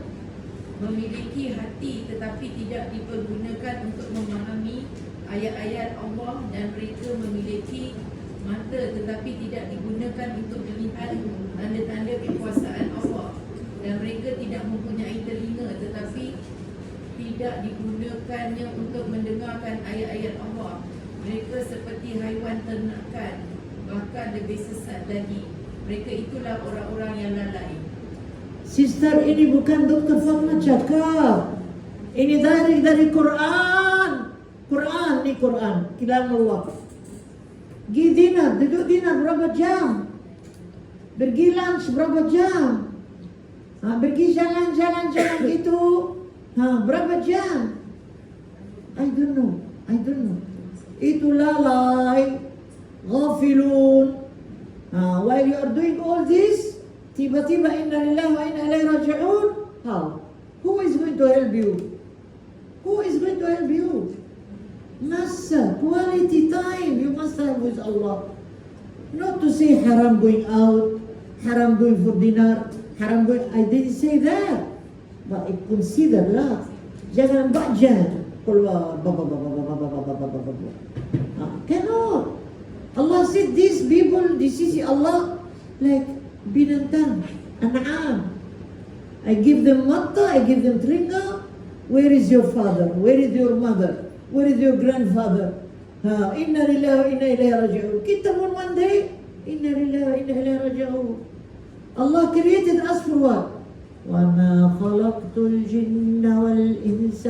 memiliki hati tetapi tidak dipergunakan untuk memahami ayat-ayat Allah, dan mereka memiliki mata tetapi tidak digunakan untuk melihat tanda-tanda kekuasaan Allah, dan mereka tidak mempunyai telinga tetapi tidak digunakannya untuk mendengarkan ayat-ayat Allah. Mereka seperti haiwan ternakan, bahkan lebih sesat lagi. Mereka itulah orang-orang yang lalai. Sister, ini bukan Dr. Fatma cakap. Ini dari Quran. Quran ni Quran. Kalam Allah. Gi dinar, duduk dinar berapa jam? Pergi lunch berapa jam? Pergi jalan-jalan itu berapa jam? I don't know. Itu lalai, ghafilun. While you are doing all this, tiba-tiba inna lillahi wa inna ilaihi raji'un. How? Who is going to help you? Masa, quality time you must have with Allah. Not to say haram going out, haram going for dinner, haram going. I didn't say that, but I consider lah. Jangan bajan keluar. Cannot. Allah said these people, this is Allah like binatang, an'am. I give them matta, I give them telinga. Where is your father? Where is your mother? Where is your grandfather? Inna lillahi wa inna ilaihi raji'un. Kita pun one day, inna lillahi wa inna ilaihi raji'un. Allah created us for what? وَمَا خَلَقْتُ الْجِنَّ وَالْإِنسَ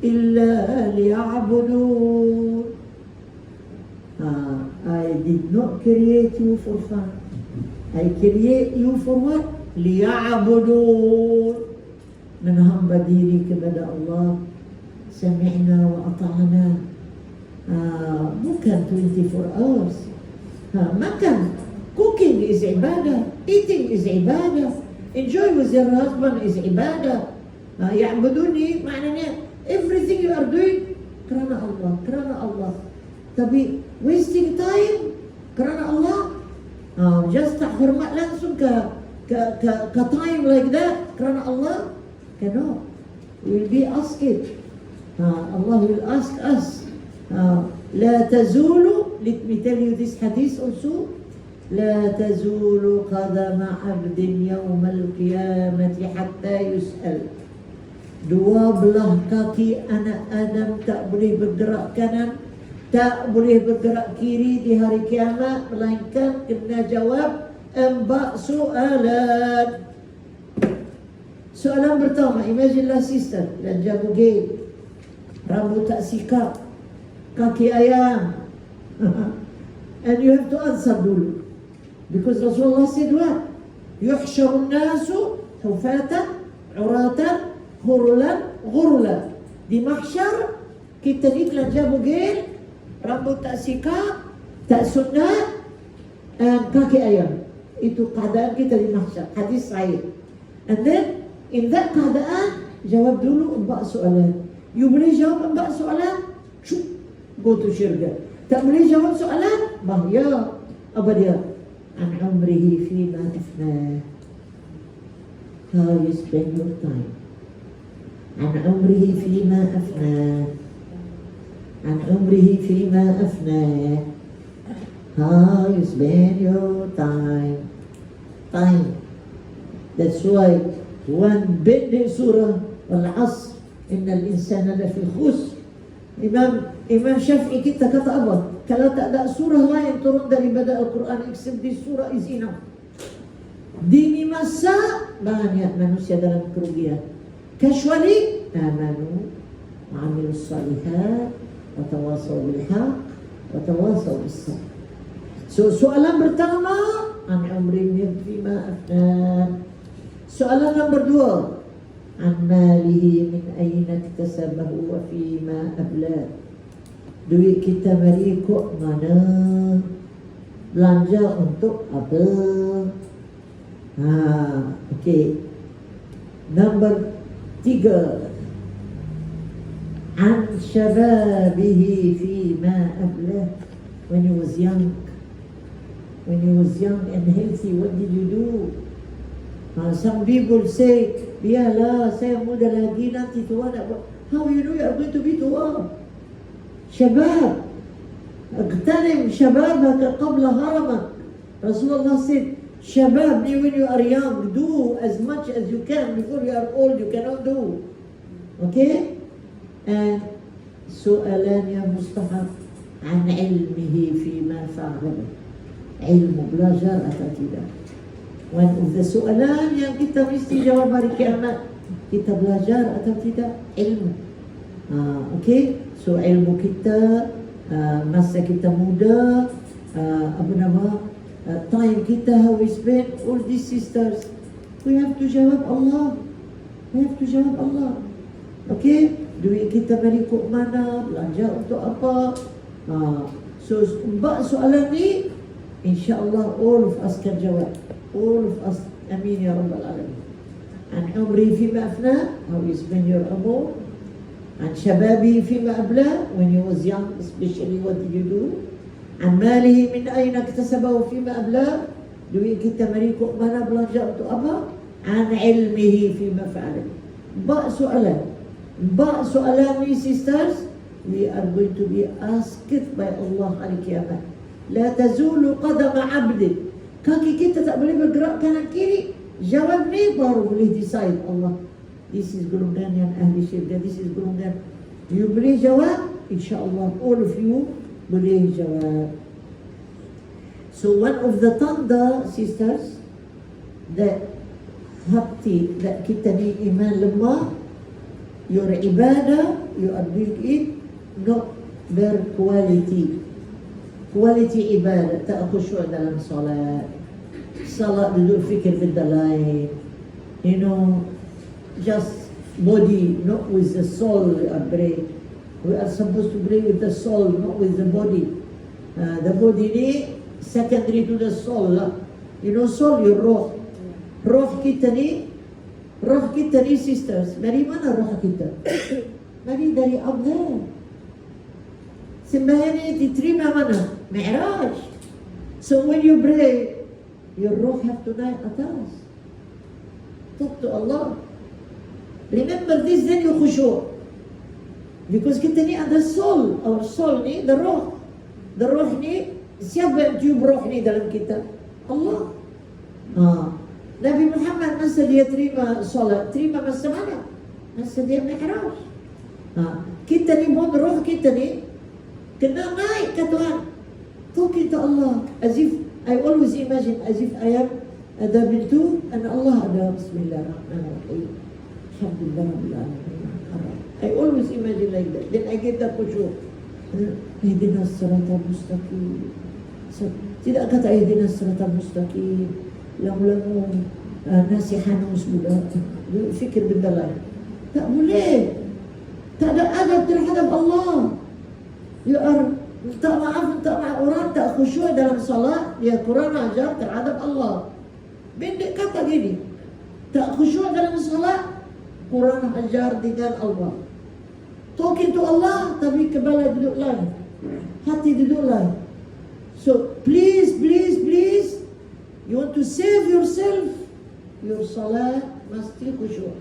إِلَّا لِيَعْبُدُونَ. I did not create you for fun. I create you for what? لِيَعْبُدُونَ. Menghamba diri kepada Allah. Sami'na wa ata'na. Bukan 24 hours. Makan. Cooking is ibadah. Eating is ibadah. Enjoy with your husband is ibadah. Ya'buduni maknanya everything you are doing kerana Allah. Tapi wasting time kerana Allah, just tak hormat langsung ke time like that kerana Allah, cannot. Will be asked. Allah will ask us. La tazulu. Let me tell you this hadith also. لا تزول قدم عبد يوم القيامة حتى يسأل. Dua belah kaki anak Adam tak boleh bergerak kanan, tak boleh bergerak kiri di hari kiamat, melainkan kena jawab 4 soalan. Soalan pertama, imagine sister, lanja bugil, rambut tak sikap, kaki ayam. And you have to answer dulu. Because Rasulullah said what? Yuhsharun nasu hufatan, uratan, ghurlan. Di mahsyar, kita ni kelanja bugil, rambut tak sikap, tak sunat, kaki ayam. Itu keadaan kita di mahsyar. Hadis sahih. And then, in that keadaan, jawab dulu 4 soalan. You boleh jawab 4 soalan, go to syurga. Tak boleh jawab soalan, bahaya. Apa dia? An umrihi fima afnah. How you spend your time. An umrihi fima afnah. An umrihi fima afnah. How you spend your time. Time. That's why one bending surah Al-Asr, innal insana lafi khusr. Imam Syafi'i kita kata apa? Kalau tak ada surah lain turun daripada Al-Quran except this surah is enough. Di masa banyak manusia dalam kerugian. Kecuali amanu wa amilus salihat wa tawasaw bil haq wa tawasaw bis sabr. So soalan pertama, an umrin fima afnan. Soalan nombor 2, an malihi min ayna iktasabahu wa fima ablah. Duit kita mari kok mana? Belanja untuk apa? Okay. Number 3. An shababihi fima ablah. When you was young and healthy, what did you do? Some people say, biarlah saya muda lagi, nanti tua nak buat. How you know you are going to be tua? Shabab, اغتنم شبابك قبل هرمك. Rasulullah said, Shabab, when you are young, do as much as you can. Before you are old, you cannot do. Okay? And سؤالان يا مصطفى عن علمه فيما فعل. Ilmu, belajar atau tidak. One of the soalan yang kita mesti jawab hari kiamat, kita belajar atau tidak ilmu. Okay, so ilmu kita masa kita muda, time kita, how we spend, all these sisters, we have to jawab Allah. We have to jawab Allah. Okay, duit kita balik kok mana, belanja untuk apa? So, soalan ni, insyaAllah all of us can jawab. All of us, amin ya Rabbal Alamin. And umri fima afna, how you spend your umur. And shababi fima abla, when you was young, especially what did you do? And malihi min ayna iktasabahu fima abla, duit kita balik kok mana, belanja untuk apa? An ilmihi fima fa'ala. Ba soalan ni sisters, we are going to be asked by Allah hari kiamat. La tazulu qadama abdi. Kaki kita tak boleh bergerak kanan kiri. Jawab ni baru boleh decide Allah. This is golongan yang ahli syurga, this is golongan. You boleh jawab, insyaAllah all of you boleh jawab. So one of the tanda sisters that hati that kita ni iman lemah, your ibadah, you are doing it not berkualiti. Kualiti ibadah, tak khusyuk dalam salat. Salat duduk fikir benda lain. You know, just body, not with the soul we are praying. We are supposed to pray with the soul, not with the body. The body ni secondary to the soul lah. You know soul, your roh. Roh kita ni sisters, dari mana roh kita? Dari up there. Sembahyang ni diterima mana? Mi'raj. So when you pray, your roh have to naik atas. Talk to Allah. Remember this, then you khusyuk. Because kita ni ada soul. Our soul ni, the roh. The roh ni, siapa yang tiup roh ni dalam kita? Allah. Nabi Muhammad masa dia terima solat, terima masa mana? Masa dia mi'raj. Kita ni pun roh kita ni kena naik ke Tuhan. Talking to Allah. As if, I always imagine as if I am ada bintu and Allah ada Bismillahirrahmanirrahim. Alhamdulillah Rabbil Alamin. I always imagine like that. Then I get that khusyuk. Ihdinas siratal mustaqim. So, tidak kata ihdinas siratal mustaqim. Lamu-lamu nasihan musbudah. Fikir benda lain. Tak boleh. Tak ada adab terhadap Allah. You are minta maaf orang tak khusyuk dalam salat, dia kurang ajar terhadap Allah. Pendek kata gini, tak khusyuk dalam salat, kurang ajar dengan Allah. Talking to Allah, tapi kepala duduk lain, hati duduk lain. So please, you want to save yourself, your salat mesti khusyuk.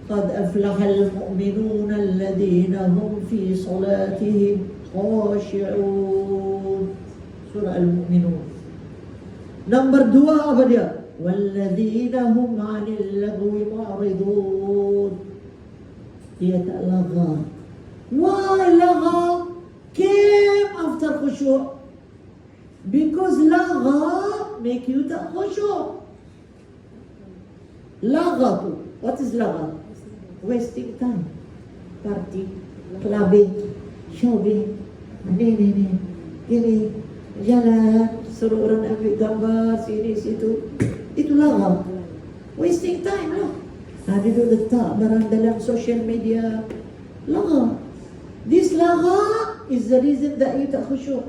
قد أفلح المؤمنون الذين هم في صلاتهم خاشعون. Surah Al-Mu'minun. Number 2 apa dia? والذين هم عن اللغو معرضون. Dia tak lagha. Why lagha came after khusyuk? Because lagha make you tak khusyuk. Lagha tu, what is lagha? Wasting time. Party, clubbing, shopping, ni, gini, jalan, suruh orang ambil gambar, sini, situ. Itu lagha. Wasting time lah. Duduk letak barang dalam social media. Lagha. This lagha is the reason that you tak khusyuk.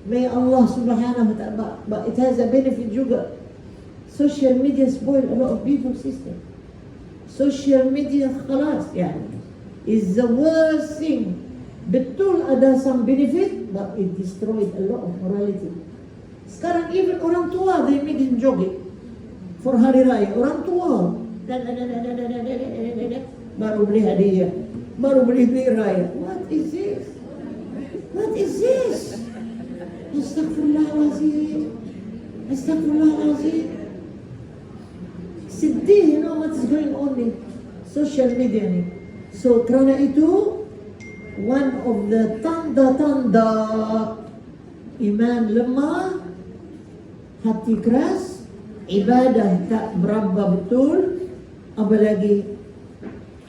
May Allah subhanahu wa ta'ala, but it has a benefit juga. Social media spoil a lot of people's system. Social media khalas yani is the worst thing. Betul ada some benefit, but it destroyed a lot of morality. Sekarang even orang tua they making jogging for hari raya. Orang tua baru beli hadiah, baru beli raya. What is this? What is this? Astaghfirullahalazim. Sedih, you know what is going on in social media ni. So kerana itu, one of the tanda-tanda iman lemah, hati keras, ibadah tak berapa betul, apalagi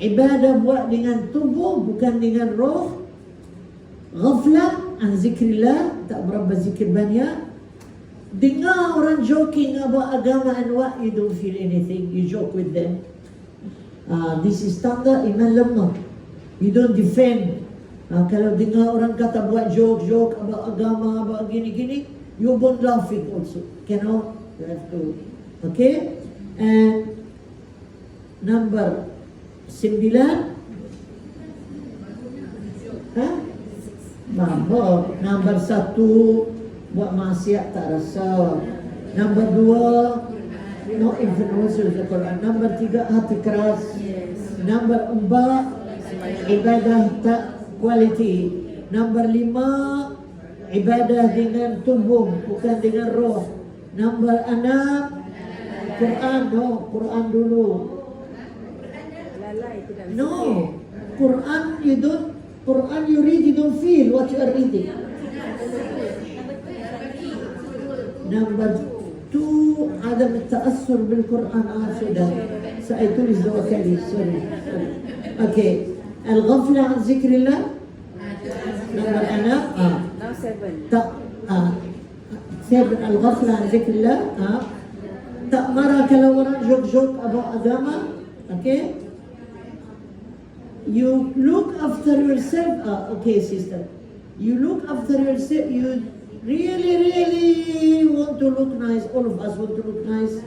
ibadah buat dengan tubuh bukan dengan roh, Ghaflah an zikrillah, tak berapa zikir banyak. Dengar orang joking about agama and what, you don't feel anything, you joke with them. This is tanda iman lemah. You don't defend. Kalau dengar orang kata buat joke about agama, about gini-gini, you won't laughing also. Cannot, you have to. Okay? And number 9. Mabuk. Number 1, buat maksiat tak rasa. Number 2, no influence of the Quran. Number 3, hati keras. Number 4, ibadah tak quality. Number 5, ibadah dengan tubuh, bukan dengan roh. Number 6, Quran. No, Quran dulu. Lalai tidak bisa. No, Quran you read, you don't feel what you are reading. Number 2, adam ta'assur bil Quran. Sudah, saya tulis 2 kali, sorry. Okay, al-ghafla an zikrillah. Number 6, Now 7. tak 7, al-ghafla an zikrillah. Tak marah kalau orang joke about agama. Okay, you look after yourself. Okay, sister, you look after yourself. You really want to look nice. All of us want to look nice,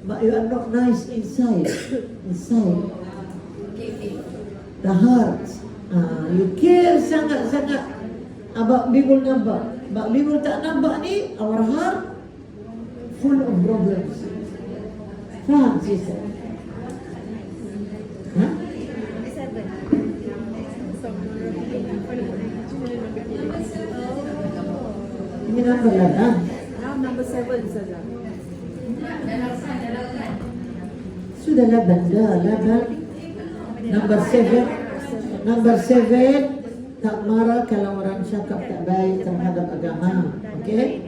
but you are not nice inside. Inside the heart, you care sangat about people nampak, but people tak nampak ni. Our heart full of problems. Faham, sister? Ini number 8. Now number 7, Ustazah. Sudah 8 dah, 8. Number 7, tak marah kalau orang cakap tak baik terhadap agama. Okay?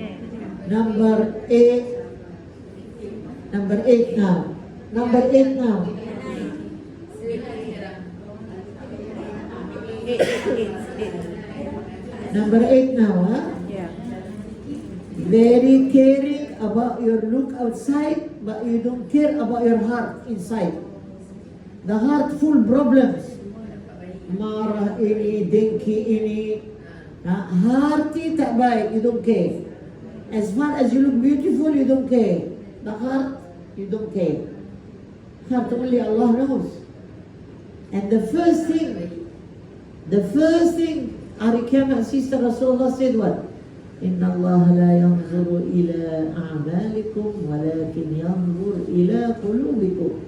Number 8 now. Number 8 now. 8. Number 8 now, Yeah. Very caring about your look outside, but you don't care about your heart inside. The heart full problems. Marah ini, dengki ini. Hati tak baik, you don't care. As far as you look beautiful, you don't care. The heart, you don't care. Heart only Allah knows. And the first thing, hari kiamat, sister Rasulullah said what? Inna Allah la yanzuru ila a'malikum walakin yanzur ila qulubikum.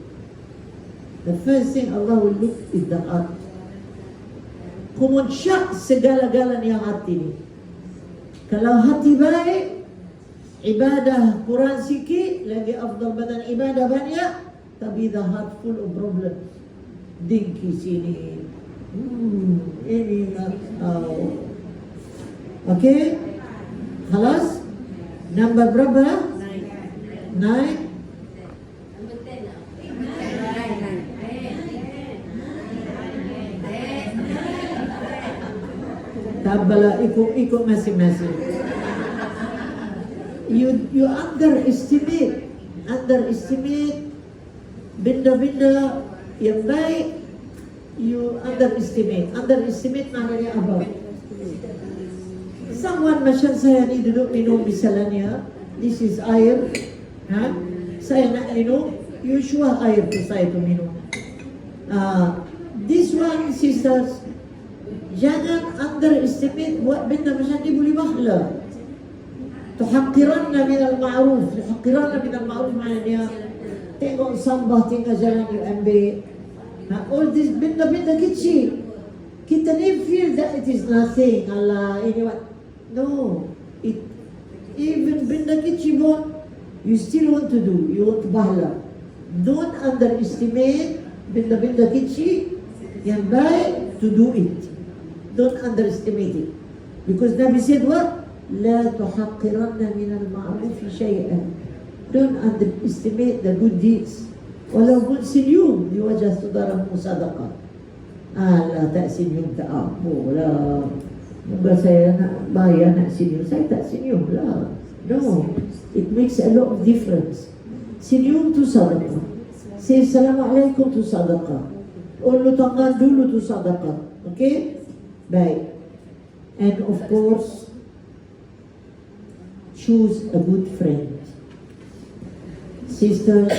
The first thing Allah will look is the heart. Kumunsyak segala-galanya hati ni. Kalau hati baik, ibadah kurang sikit, lagi afdal badan ibadah banyak, tapi the heart full of problems. Dengki sini. Ini okay? Khalas? Number berapa? 9. Tabala ikut masing-masing. You underestimate benda-benda yang baik. You underestimate maknanya apa? Someone macam saya ni duduk minum misalnya, this is air, saya nak minum, you sure air tu saya tu minum. This one, sisters, jangan underestimate buat benda macam ni boleh bahala. Tuhaqqiranna minal ma'ruf. Tuhaqqiranna minal ma'ruf maknanya tengok sampah tinggal jalan you ambil. All this benda-benda kecil, kita ni feel that it is nothing. Allah, ini what? No, even benda kecil pun you still want to do. You want to bahala. Don't underestimate benda-benda kecil yang baik to do it. Don't underestimate it. Because Nabi said what? لا تحقرن من المعروف شيئا. Don't underestimate the good deeds. Walaupun senyum di wajah saudaramu sadaqah. Tak senyum tak apa lah. Moga saya nak bayar nak senyum. Saya tak senyum lah. No. It makes a lot of difference. Senyum tu sadaqah. Say Assalamualaikum tu sadaqah. Ulu tangan dulu tu sadaqah. Okay? Baik. And of course, choose a good friend. Sister,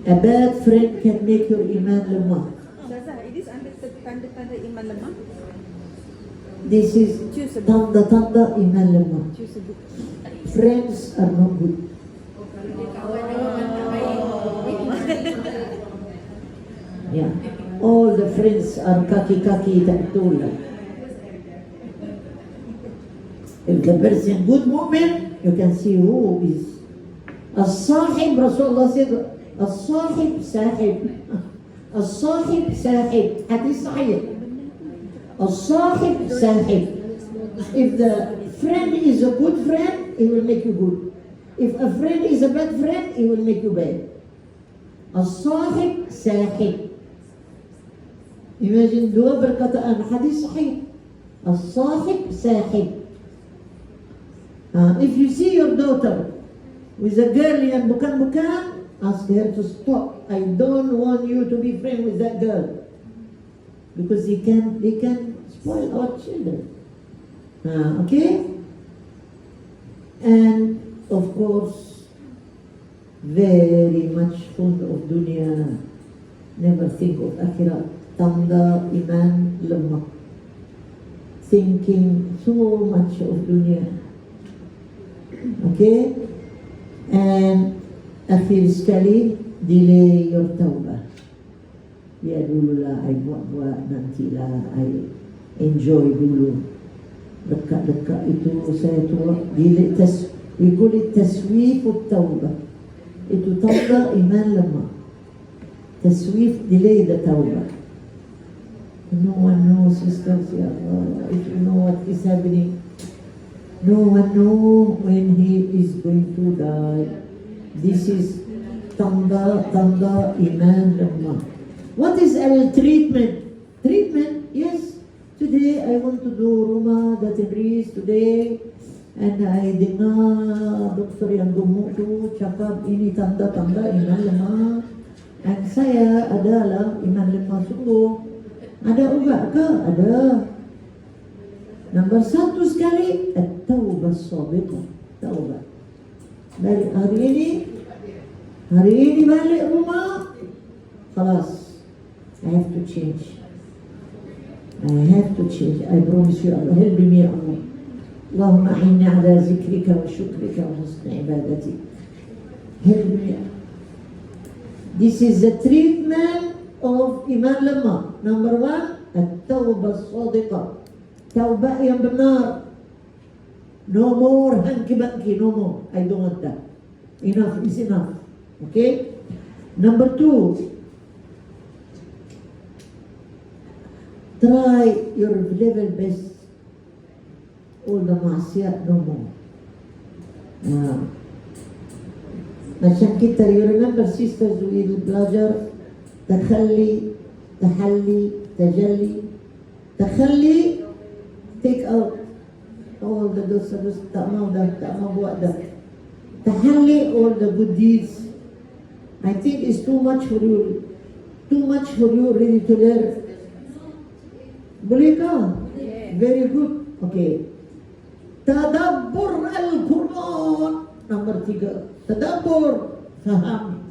a bad friend can make your iman lemah. Ustazah, it is under tanda-tanda iman lemah. This is Choose a good, tanda-tanda iman lemah. choose a good. Friends are not good. Kalau dia kawan dengan tak baik. Yeah. All the friends are kaki-kaki tak betul. If the person good moment, you can see who is. As-sahib, Rasulullah said, as-sahib sahib. As-sahib sahib. Hadith sahih. As-sahib sahib. If the friend is a good friend, he will make you good. If a friend is a bad friend, he will make you bad. As-sahib sahib. Imagine dua perkataan hadis sahih. As-sahib sahib. If you see your daughter with a girl yang bukan-bukan, ask her to stop. I don't want you to be friend with that girl. Because they can spoil our children. Okay? And of course, very much fond of dunya. Never think of akhirat. Tanda iman lemah. Thinking so much of dunya. Okay? And akhir sekali, delay your tawbah. Biar dululah, I buat-buat, nantilah, I enjoy dulu. Dekat-dekat itu saya tua, delay we call it taswif tawbah. Itu tanda iman lemah. Taswif, delay the tawbah. No one knows, sisters, ya Allah, if you know what is happening. No one knows when he is going to die. This is tanda iman lemah. What is our treatment? Treatment? Yes. Today I want to do rumah Datin today. And I dengar doktor yang gemuk tu cakap ini tanda-tanda iman lemah. And saya adalah iman lemah sungguh. Ada ubat ke? Ada. Nombor satu sekali, at-tawbah as-sadiqah. Taubat. Dari hari ini balik rumah, khalas. I have to change. I promise you, Allah, help me, ya Allah. Allahumma a'inni ala zikrika wa syukrika wa husni ibadatik. Help me. This is the treatment of iman lemah. Number one, at-tawbah as-sadiqah. Taubat yang benar. No more hanky-panky, no more. I don't want that. Enough is enough. Okay? Number two, try your level best. All the maksiat, no more. Macam kita, you remember sisters, we belajar takhalli, tahalli, tajalli. Takhalli, take out all the dosa-dosa, tak mau buat dah. Tahalli all the good deeds. I think it's too much for you really to learn. Boleh kah? Very good. Okay. Tadabbur al-Quran. Number 3. Tadabbur. Faham.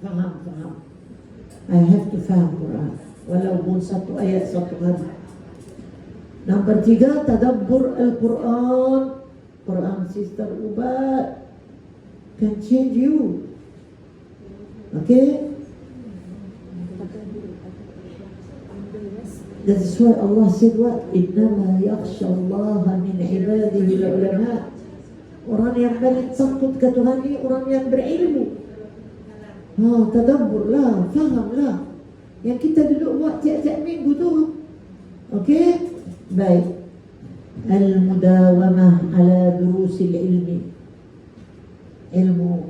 I have to faham Quran. Walaupun satu ayat satu hari. Number 3, tadabbur al-Quran. Quran, sister, ubat can change you. Okay? That's why Allah said what? Innama yakhsha Allah min ibadihi al-ulama. Orang yang paling takut ke Tuhan ini orang yang berilmu. Tadabbur lah, faham lah. Yang kita duduk buat tiap-tiap minggu tu. Okay? Baik. Al-mudawamah ala durusil ilmi. Ilmu.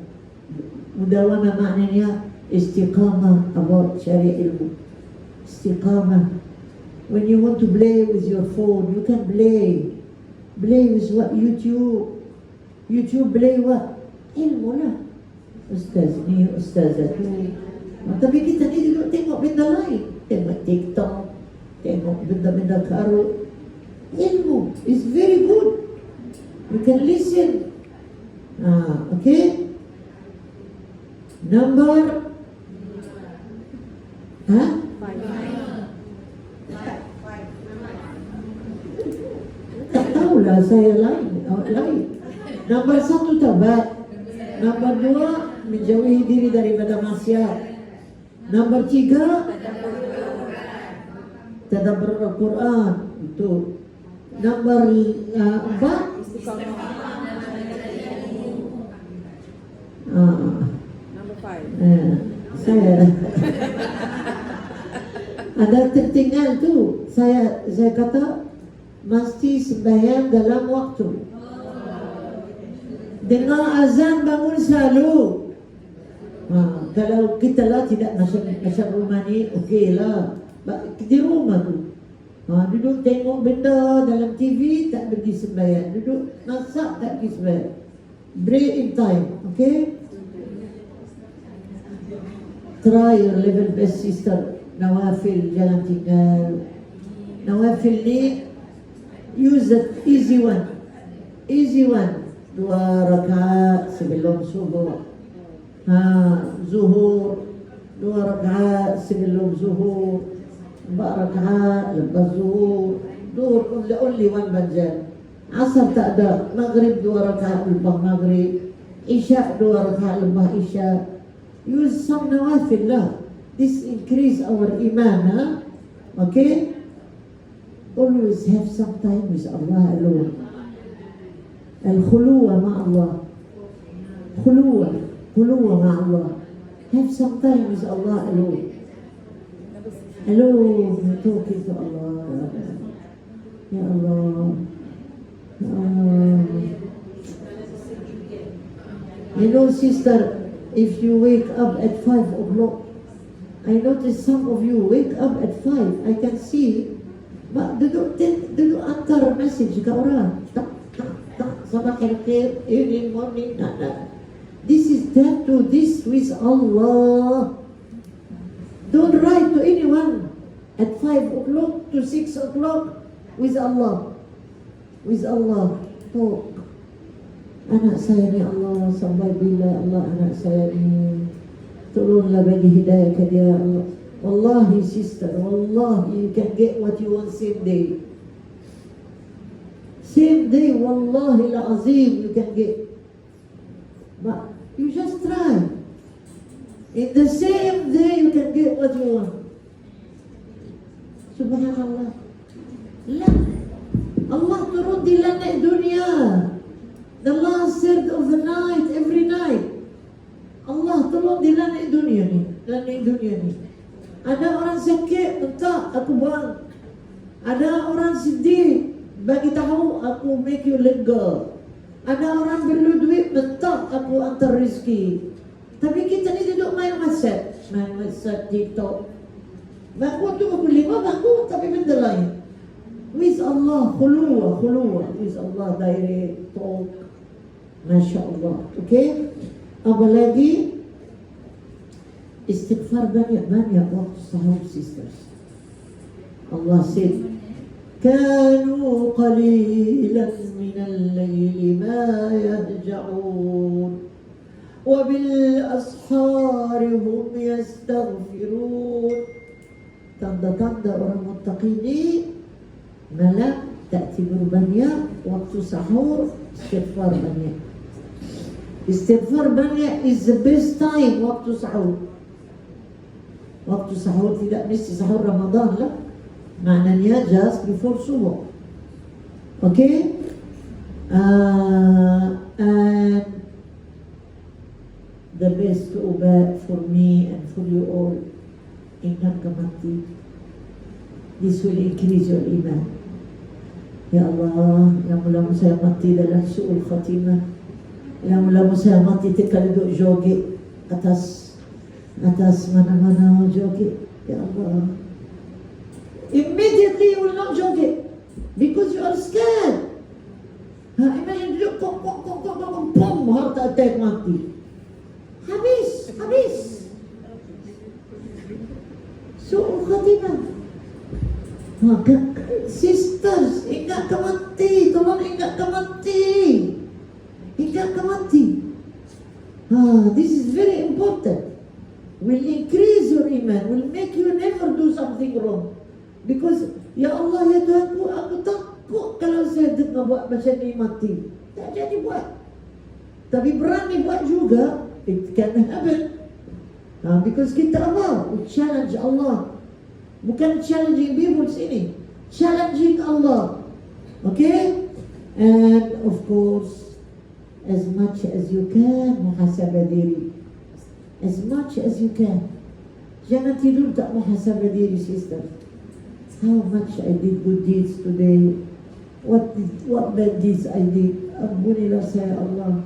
Mudawamah maknanya istiqamah about syari' ilmu. Istiqamah. When you want to play with your phone, you can play. Play with what? YouTube. YouTube play what? Ilmu lah. Ustaz ni, ustazah tu. Tapi kita ni duduk tengok benda lain. Tengok TikTok. Tengok benda-benda karut. Ilmu is very good. You can listen. Okay. Number. Tak tahulah saya lain. Nombor 1 tabat. Nombor 2 menjauhi diri daripada maksiat. Nombor 3 tadabbur Al-Quran. Itu. Nombor 4 Number 5. saya ada tertinggal tu. Saya kata mesti sembahyang dalam waktu. Dengar azan bangun selalu. Kalau kita lah tidak macam rumah ni, okey lah. Di rumah tu. Duduk tengok benda dalam TV, tak pergi sembahyang. Duduk masak, tak pergi sembahyang. Break in time, okay? Try your level best, sister. Nawafil, jangan tinggal. Nawafil ni, use the easy one. Easy one. 2 rakaat sebelum subuh. Zuhur. 2 rakaat sebelum zuhur. 4 rakaat lepas zuhur. Zuhur only one banjal. Asar tak ada. Maghrib 2 rakaat lepas maghrib. Isya 2 rakaat lepas isya. Use some nawafil lah. This increase our iman. Okay? Always have some time with Allah alone. Al-khuluwa ma'allah. Khuluwa ma'allah. Have some time with Allah alone. Alone, you talking to Allah. Ya Allah. Ya Allah. You know, sister, if you wake up at 5 o'clock, I notice some of you wake up at 5. I can see, but duduk antar message ke orang. Tak, sabah khair, evening, morning, nah. This is that to this with Allah. Don't write to anyone at 5 o'clock to 6 o'clock with Allah. With Allah. Talk. Anak saya ni Allah, sampai bila Allah anak saya ni. Tolonglah bagi hidayah ke dia Allah. Wallahi sister, wallahi you can get what you want same day. Same day, wallahi al-azim you can get. But you just try. In the same day you can get what you want. Subhanallah. La. Allah turun di langit dunia. The last third of the night, every night. Allah turun di langit dunia ni. Langit dunia ni. Ada orang sakit, minta aku buang. Ada orang sedih, bagi tahu aku make you lega. Ada orang perlu duit, minta aku antar rezeki. Tapi kita ni duduk main WhatsApp, TikTok. Bangun tu pukul 5 bangun, tapi benda lain. With Allah, khuluwa. With Allah, direct talk. Masya Allah. Okay? Apa lagi? Istighfar banyak waktu sahur, sisters. Allah said, كانوا قليلا من الليل ما يهجعون وبالأسحار هم يستغفرون. Tanda-tanda orang muttaqin ni, malam tak tidur banyak, waktu sahur istighfar banyak. Istighfar banyak is the best time waktu sahur. Waktu sahur tidak mesti sahur Ramadan lah. Maknanya just before subuh. Okay? And the best ubat for me and for you all, ingat mati. This will increase your iman. Ya Allah, yang mula saya mati dalam su'ul khatimah. Yang mula saya mati terkadang joget atas mana-mana joget. Ya Allah. Immediately you will not jog it because you are scared. Imagine you pom, heart attack mati. Habis. So khatimah. Sisters, ingat ke mati. Tolong ingat ke mati. Ingat ke mati. This is very important. Will increase your iman. Will make you never do something wrong. Because, ya Allah, ya Tuhanku, aku takut kalau saya dengar buat macam ni mati. Tak jadi buat. Tapi berani buat juga. It can happen. Because kita apa? We challenge Allah. Bukan challenging people sini. Challenging Allah. Okay? And of course, as much as you can, muhasabah diri. As much as you can. Jangan tidur tak muhasabah diri, sister. How much I did good deeds today. What bad deeds I did. Ampunilah saya, Allah.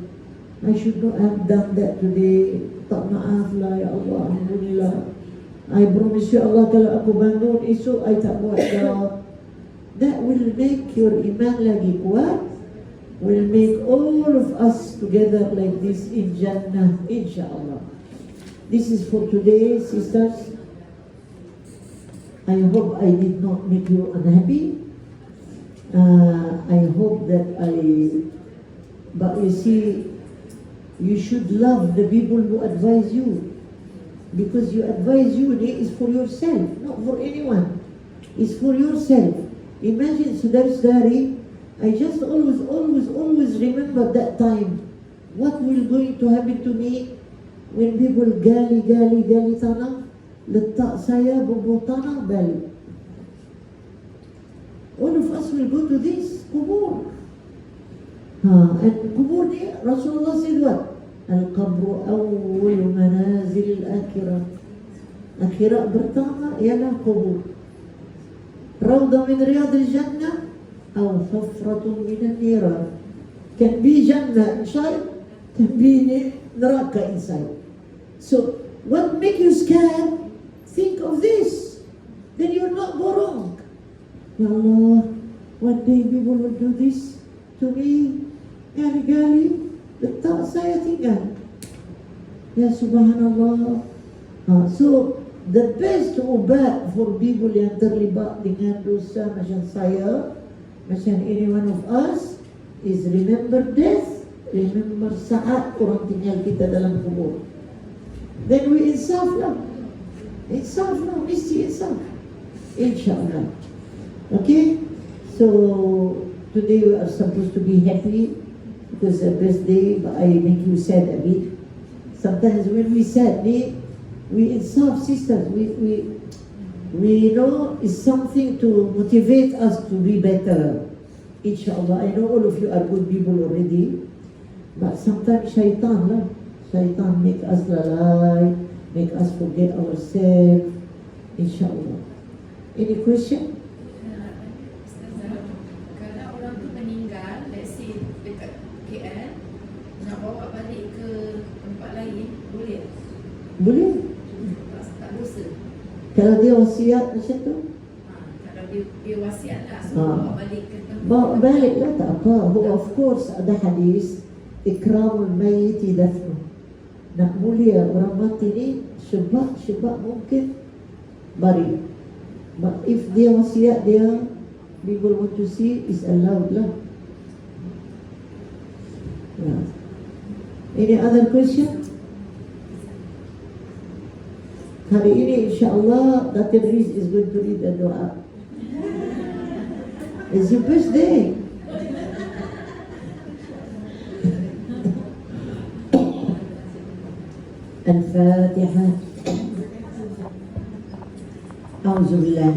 I should not have done that today. Tak maaf lah, ya Allah. Alhamdulillah. I promise you, Allah, kalau aku bangun esok, I tak buat dah. That will make your iman lagi kuat. Will make all of us together like this in Jannah, insyaAllah. This is for today, sisters. I hope I did not make you unhappy. I hope that but you see, you should love the people who advise you. Because you advise you is for yourself, not for anyone. It's for yourself. Imagine, saudara-saudari, I just always remember that time. What will going to happen to me when people gali tanah, letak saya bawah tanah balik. All of us will go to this kubur. And kubur ni, Rasulullah said what? Al-qabru awwal manazil al-akhirah. Akhirat pertama ialah kubur. Rawdah min riyadil jannah atau hufratun min an-niran. Can be jannah inside, can be neraka inside. So, what make you scared? Think of this. Then you will not go wrong. Ya Allah, one day people will do this to me. Gali-gali, letak saya tinggal. Ya subhanallah. So, the best ubat for people yang terlibat dengan dosa macam saya, macam any one of us, is remember death, remember saat orang tinggal kita dalam kubur. Then we insaf lah. Mesti insaf. InsyaAllah. Okay? So, today we are supposed to be happy. Because the best day, but I make you sad a bit. Sometimes when we sad, we insaf, sisters. We know it's something to motivate us to be better. Inshallah, I know all of you are good people already, but sometimes shaitan make us lalai, make us forget ourselves. Inshallah. Any question? Kalau orang tu meninggal, let's say dekat KL, nak bawa balik ke tempat lain, boleh? Boleh. Tak dosa. Kalau dia wasiat macam tu, Kalau dia wasiat lah, so bawa balik ke tempat. bawa balik lah tak apa. Of course ada hadis ikramul mayyiti dafnu. Nak mulia orang mati ni sebab mungkin bari. But if dia wasiat dia, people want to see, is allowed lah. Yeah. Any other question? Hari ini insyaAllah Dr. Riz is going to read the doa. It's your birthday. Al-Fatiha. أعوذ بالله